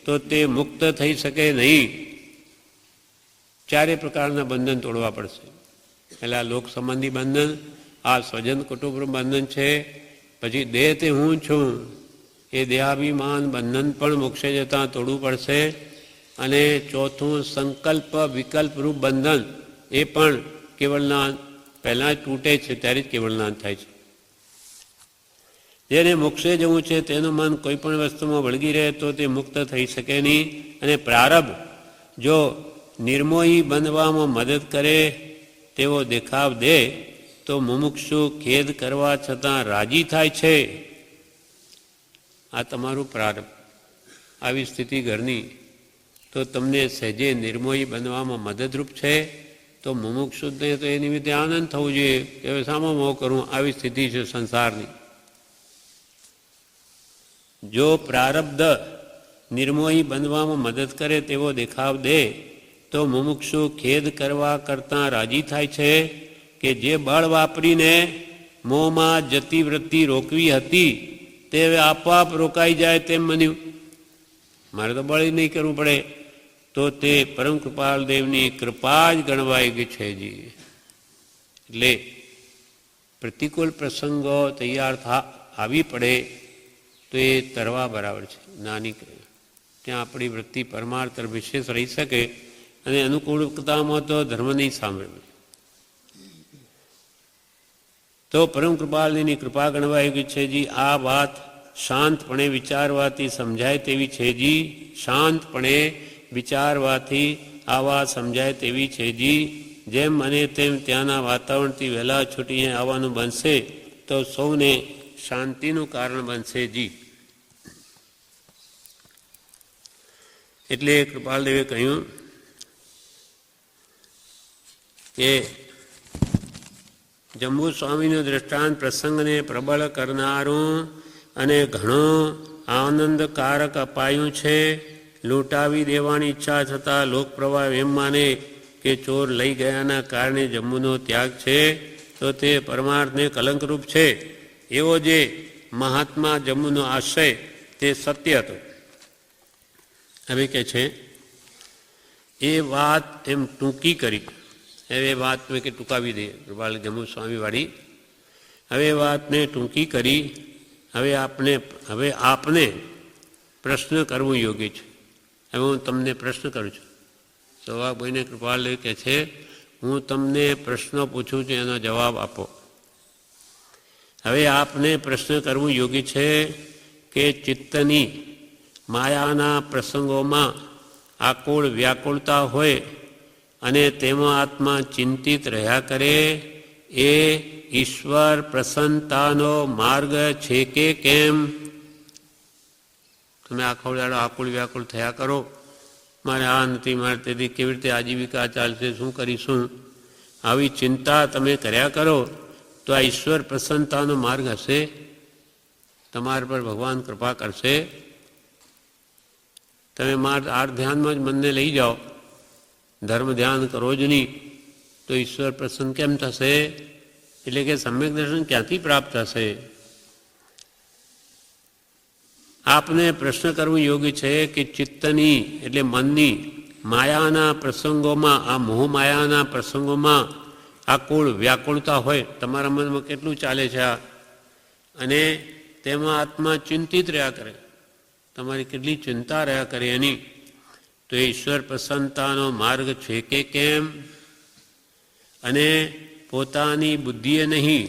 તો તે મુક્ત થઈ શકે નહીં. 4 પ્રકારના બંધન તોડવા પડશે. પહેલાં લોક સંબંધી બંધન, આ સ્વજન કુટુંબ બંધન છે. પછી દેહ તે હું છું એ દેહાભિમાન બંધન પણ મોક્ષે જતાં તોડવું પડશે. અને ચોથું સંકલ્પ વિકલ્પરૂપ બંધન, એ પણ કેવળનાન પહેલાં જ તૂટે છે ત્યારે જ કેવળનાન થાય છે. જેને મોક્ષે જવું છે તેનું મન કોઈ પણ વસ્તુમાં વળગી રહે તો તે મુક્ત થઈ શકે નહીં. અને પ્રારબ્ધ જો નિર્મોહી બનવામાં મદદ કરે તેવો દેખાવ દે તો મુમુક્ષુ ખેદ કરવા છતાં રાજી થાય છે. આ તમારું પ્રારબ્ધ. આવી સ્થિતિ ઘરની તો તમને સહેજે નિર્મોહી બનવામાં મદદરૂપ છે, તો મુમુક્ષુને તો એ નિમિત્તે આનંદ થવું જોઈએ કે હવે સામો મોહ કરું. આવી સ્થિતિ છે સંસારની. જો પ્રારબ્ધ નિર્મોહી બનવામાં મદદ કરે તેવો દેખાવ દે તો મુમુક્ષુ ખેદ કરવા કરતાં રાજી થાય છે કે જે બળ વાપરીને મોહમાં જતી વૃત્તિ રોકવી હતી તે આપોઆપ રોકાઈ જાય તેમ બન્યું. મારે તો બળ નહીં કરવું પડે, તો તે પરમ કૃપાલ દેવની કૃપા જ ગણવાઈ ગઈ છે જી. એટલે પ્રતિકૂળ પ્રસંગો તૈયાર આવી પડે તો એ તરવા બરાબર છે. નાની ત્યાં આપણી વૃત્તિ પરમાર્થ વિશેષ રહી શકે અને અનુકૂળતામાં તો ધર્મની સાંભળવી. તો પરમ કૃપાળની કૃપા ગણવાઈ છે જી. આ વાત શાંતપણે વિચારવાથી સમજાય તેવી છે જી. શાંતપણે વિચારવાથી આ વાત સમજાય તેવી છે જી. જેમ મને તેમ ત્યાંના વાતાવરણથી વહેલા છૂટીને આવવાનું બનશે તો સૌને શાંતિનું કારણ બનશે જી. એટલે કૃપાલદેવે કહ્યું કે જંબુ સ્વામીનું દૃષ્ટાંત પ્રસંગને પ્રબળ કરનારું અને ઘણું આનંદકારક અપાયું છે. લૂંટાવી દેવાની ઈચ્છા છતાં લોકપ્રવાહ એમ માને કે ચોર લઈ ગયાના કારણે જંબુનો ત્યાગ છે તો તે પરમાર્થને કલંકરૂપ છે. એવો જે મહાત્મા જંબુનો આશય તે સત્ય હતો. હવે કે છે એ વાત એમ ટૂંકી કરી. હવે વાત મેં કે ટૂંકાવી દઈએ કૃપાલ જંબુ સ્વામીવાળી. હવે વાતને ટૂંકી કરી. હવે આપને પ્રશ્ન કરવો યોગ્ય છે. હવે હું તમને પ્રશ્ન કરું છું. સૌભાગભાઈને કૃપાલ કહે છે હું તમને પ્રશ્નો પૂછું છું એનો જવાબ આપો. હવે આપને પ્રશ્ન કરવું યોગ્ય છે કે ચિત્તની માયાના પ્રસંગોમાં આકુળ વ્યાકુળતા હોય અને તેમાં આત્મા ચિંતિત રહ્યા કરે એ ઈશ્વર પ્રસન્નતાનો માર્ગ છે કે કેમ? તમે આખો દાડો આકુળ વ્યાકુળ થયા કરો, મારે આ નથી, મારે તેથી કેવી રીતે આજીવિકા ચાલશે, શું કરીશું, આવી ચિંતા તમે કર્યા કરો તો આ ઈશ્વર પ્રસન્નતાનો માર્ગ હશે? તમારા પર ભગવાન કૃપા કરશે? તમે મારા આ ધ્યાનમાં જ મનને લઈ જાઓ, ધર્મ ધ્યાન કરો જ નહીં તો ઈશ્વર પ્રસન્ન કેમ થશે? એટલે કે સમ્યક દર્શન ક્યાંથી પ્રાપ્ત થશે? આપને પ્રશ્ન કરવું યોગ્ય છે કે ચિત્તની એટલે મનની માયાના પ્રસંગોમાં, આ મોહ માયાના પ્રસંગોમાં આકુળ વ્યાકુળતા હોય, તમારા મનમાં કેટલું ચાલે છે આ, અને તેમાં આત્મા ચિંતિત રહ્યા કરે, તમારી કેટલી ચિંતા રહ્યા કરે એની, તો એ ઈશ્વર પ્રસન્નતાનો માર્ગ છે કે કેમ? અને પોતાની બુદ્ધિએ નહીં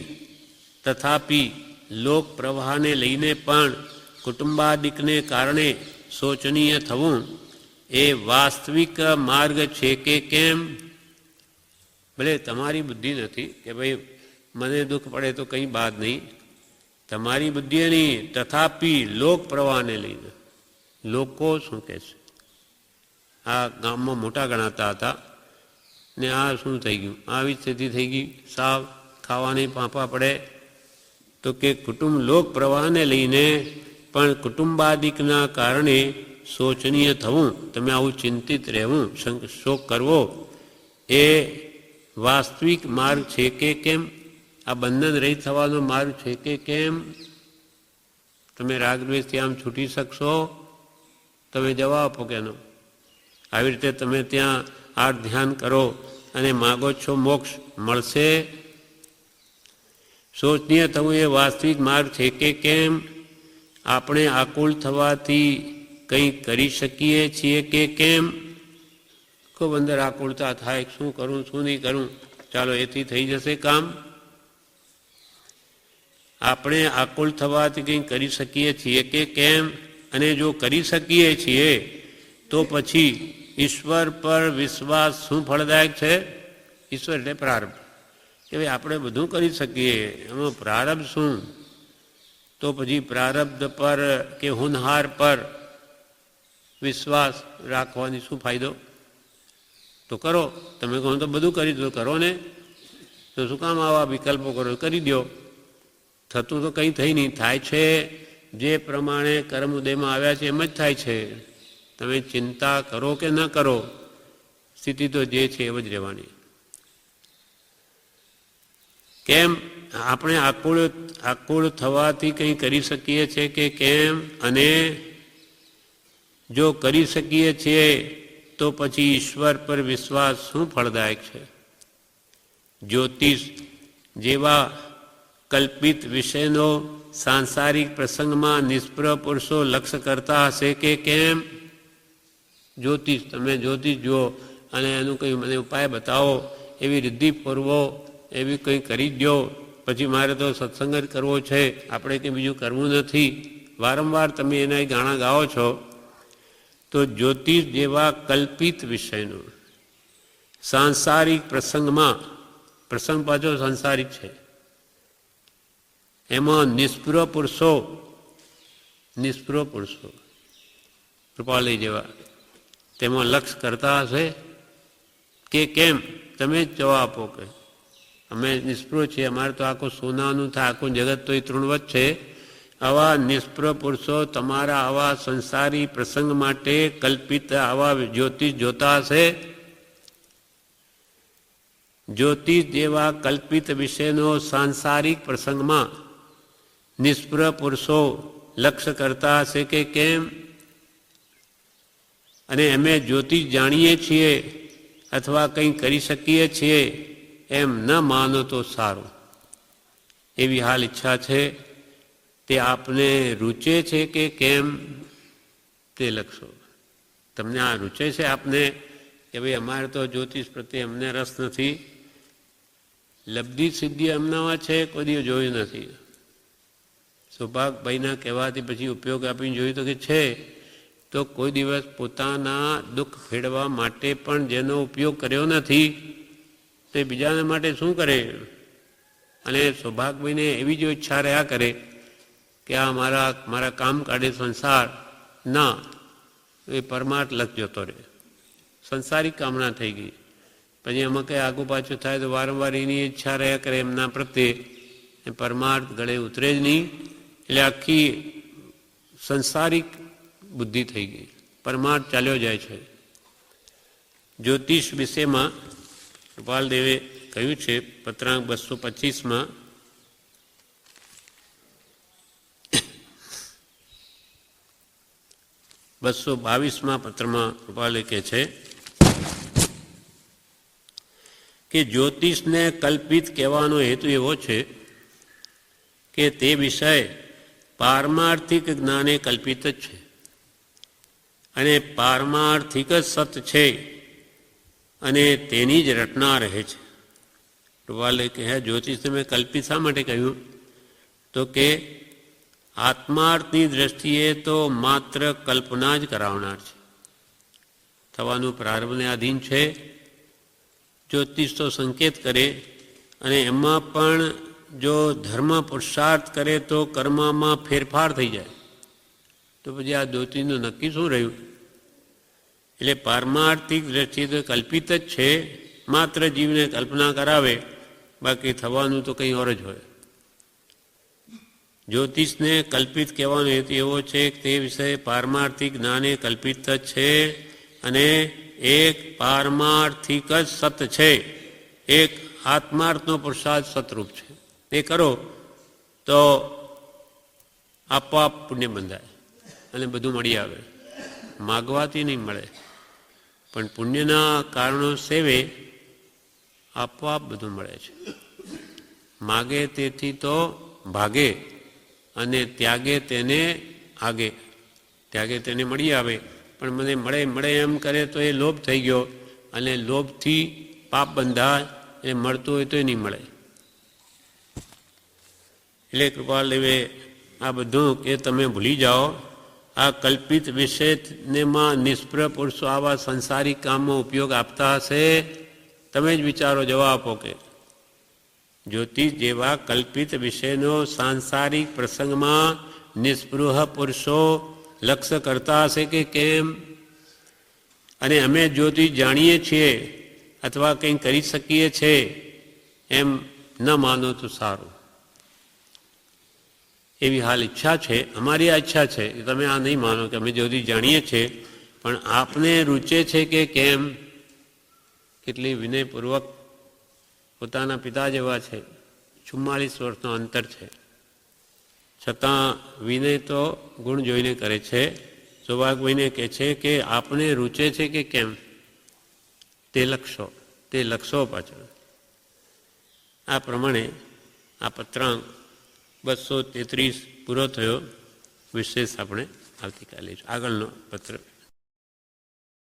તથાપિ લોક પ્રવાહને લઈને પણ કુટુંબાદિકને કારણે શોચનીય થવું એ વાસ્તવિક માર્ગ છે કે કેમ? ભલે તમારી બુદ્ધિ નથી કે ભાઈ મને દુઃખ પડે તો કંઈ બાદ નહીં, તમારી બુદ્ધિએ નહીં તથાપિ લોક પ્રવાહને લઈને. લોકો શું કહે છે? આ ગામમાં મોટા ગણાતા હતા ને આ શું થઈ ગયું, આવી સ્થિતિ થઈ ગઈ, સાવ ખાવાની પાંપા પડે. તો કે કુટુંબ લોક પ્રવાહને લઈને પણ કુટુંબાદિકના કારણે શોચનીય થવું, તમે આવું ચિંતિત રહેવું, શોક કરવો એ વાસ્તવિક માર્ગ છે કે કેમ? આ બંધન રહિત થવાનો માર્ગ છે કે કેમ? તમે રાગદ્વેષથી આમ છૂટી શકશો? તમે જવાબ આપો કે નો? આવી રીતે તમે ત્યાં આ ધ્યાન કરો અને માગો છો મોક્ષ મળશે? શોચનીય થવું એ વાસ્તવિક માર્ગ છે કે કેમ? આપણે આકુળ થવાથી કંઈ કરી શકીએ છીએ કે કેમ? ખૂબ અંદર આકુળતા થાય, શું કરું શું નહીં કરું, ચાલો એથી થઈ જશે કામ. આપણે આકુળ થવાથી કંઈ કરી શકીએ છીએ કે કેમ? અને જો કરી શકીએ છીએ તો પછી ઈશ્વર પર વિશ્વાસ શું ફળદાયક છે? ઈશ્વર એટલે પ્રારબ્ધ, કે ભાઈ આપણે બધું કરી શકીએ, એમાં પ્રારબ્ધ શું? તો પછી પ્રારબ્ધ પર કે હોનહાર પર વિશ્વાસ રાખવાની શું ફાયદો? તો કરો, તમે કહો તો બધું કરી દો, કરો ને, તો શું કામ આવા વિકલ્પો કરો? કરી દો. થતું તો કંઈ થઈ નહીં, થાય છે જે પ્રમાણે કર્મ ઉદયમાં આવ્યા છે એમ જ થાય છે. તમે ચિંતા કરો કે ન કરો, સ્થિતિ તો જે છે એમ જ રહેવાની. કેમ આપણે આકુળ થવાથી કંઈ કરી શકીએ છીએ કે કેમ? અને જો કરી શકીએ છીએ તો પછી ઈશ્વર પર વિશ્વાસ શું ફળદાયક છે? જ્યોતિષ જેવા કલ્પિત વિષયનો સાંસારિક પ્રસંગમાં નિષ્પ્રહ પુરુષો લક્ષ્ય કરતા હશે કે કેમ? જ્યોતિષ, તમે જ્યોતિષ જુઓ, અને એનું કંઈ મને ઉપાય બતાવો, એવી રિદ્ધિ પૂરવો, એવી કંઈ કરી દો, પછી મારે તો સત્સંગ જ કરવો છે, આપણે કંઈ બીજું કરવું નથી, વારંવાર તમે એના ગાણા ગાઓ છો, તો જ્યોતિષ જેવા કલ્પિત વિષયનું સાંસારિક પ્રસંગમાં, પ્રસંગ પાછો સાંસારિક છે, એમાં નિષ્પૃહ પુરુષો કૃપાલય જેવા તેમાં લક્ષ કરતા હશે કે કેમ? તમે જ જવાબ આપો કે અમે નિષ્પૃહ છીએ, અમારે તો આખું સોનાનું થાય, આખું જગત તો એ તૃણવત છે. આવા નિષ્પૃહ પુરુષો તમારા આવા સંસારી પ્રસંગ માટે કલ્પિત આવા જ્યોતિષ જોતા હશે. જ્યોતિષ જેવા કલ્પિત વિષયનો સાંસારિક પ્રસંગમાં નિષ્પૃહ પુરુષો લક્ષ્ય કરતા હશે કે કેમ? અને અમે જ્યોતિષ જાણીએ છીએ અથવા કંઈ કરી શકીએ છીએ એમ ન માનો તો સારું. એવી હાલ ઈચ્છા છે. તે આપને રૂચે છે કે કેમ તે લખશો. તમને આ રૂચે છે આપને કે ભાઈ અમારે તો જ્યોતિષ પ્રત્યે અમને રસ નથી, લબ્ધિ સિદ્ધિ અમનામાં છે, કોઈ દિવસ જોયું નથી. સૌભાગભાઈના કહેવાથી પછી ઉપયોગ આપીને જોયું તો કે છે, તો કોઈ દિવસ પોતાના દુઃખ ફેડવા માટે પણ જેનો ઉપયોગ કર્યો નથી તે બીજાના માટે શું કરે? અને સૌભાગભાઈને એવી જો ઈચ્છા રહ્યા કરે કે આ મારા કામ કાઢે સંસાર, ના, એ પરમાર્થ લખ જતો રહે, સંસારિક કામના થઈ ગઈ. પછી એમાં કંઈ આગુ પાછું થાય તો વારંવાર એની ઈચ્છા રહ્યા કરે એમના પ્રત્યે, એ પરમાર્થ ગળે ઉતરે જ નહીં. એટલે આખી સંસારિક બુદ્ધિ થઈ ગઈ, પરમાર્થ ચાલ્યો જાય છે. જ્યોતિષ વિષયમાં કૃપાલદેવે કહ્યું છે પત્રાંક 225માં, પત્રમાં કૃપાલે કહે છે કે જ્યોતિષને કલ્પિત કહેવાનો હેતુ એવો છે કે તે વિષય પારમાર્થિક જ્ઞાને કલ્પિત જ છે અને પારમાર્થિક જ સત છે અને તેની જ રચના રહે છે. કૃપાલે કહે જ્યોતિષને મેં કલ્પિત શા માટે કહ્યું? તો કે આત્માર્થની દ્રષ્ટિએ તો માત્ર કલ્પના જ કરાવનાર છે, થવાનું પ્રારંભને આધીન છે. જ્યોતિષ તો સંકેત કરે અને એમાં પણ જો ધર્મ પુરુષાર્થ કરે તો કર્મમાં ફેરફાર થઈ જાય, તો પછી આ જ્યોતિષનું નક્કી શું રહ્યું? એટલે પારમાર્થિક દ્રષ્ટિએ તો કલ્પિત જ છે, માત્ર જીવને કલ્પના કરાવે, બાકી થવાનું તો કંઈ ઓર જ હોય. જ્યોતિષને કલ્પિત કહેવાનો હેતુ એવો છે કે તે વિષય પારમાર્થિક જ્ઞાને કલ્પિત જ છે અને એક પારમાર્થિક જ સત છે, એક આત્માર્થનો પુરુષાર્થ સતરૂપ છે. તે કરો તો આપોઆપ પુણ્ય બંધાય અને બધું મળી આવે. માગવાથી નહીં મળે, પણ પુણ્યના કારણો સેવે આપોઆપ બધું મળે છે. માગે તેથી તો ભાગે અને ત્યાગે તેને આગે, ત્યાગે તેને મળી આવે. પણ મને મળે એમ કરે તો એ લોભ થઈ ગયો અને લોભથી પાપ બંધાય, એ મળતું હોય તો એ નહીં મળે. એટલે કૃપાલદેવે આ બધું કે તમે ભૂલી જાઓ, આ કલ્પિત વિષયમાં નિષ્પ્રહ પુરુષો આવા સંસારિક કામમાં ઉપયોગ આપતા હશે. તમે જ વિચારો, જવાબ આપો કે જ્યોતિષ જેવા કલ્પિત વિષયનો સાંસારિક પ્રસંગમાં નિષ્પૃહ પુરુષો લક્ષ્ય કરતા હશે કે કેમ? અને અમે જ્યોતિષ જાણીએ છીએ અથવા કંઈ કરી શકીએ છીએ એમ ન માનો તો સારું. એવી હાલ ઈચ્છા છે, અમારી આ ઈચ્છા છે કે તમે આ નહીં માનો કે અમે જ્યોતિષ જાણીએ છીએ, પણ આપને રૂચે છે કે કેમ? કેટલી વિનયપૂર્વક પોતાના પિતા જેવા છે, 44 વર્ષનો અંતર છે, છતાં વિનય તો ગુણ જોઈને કરે છે. સૌભાગભાઈને કહે છે કે આપને રૂચે છે કે કેમ તે લખશો પાછળ. આ પ્રમાણે આ પત્રાંક 233 પૂરો થયો. વિશેષ આપણે આવતીકાલે આગળનો પત્ર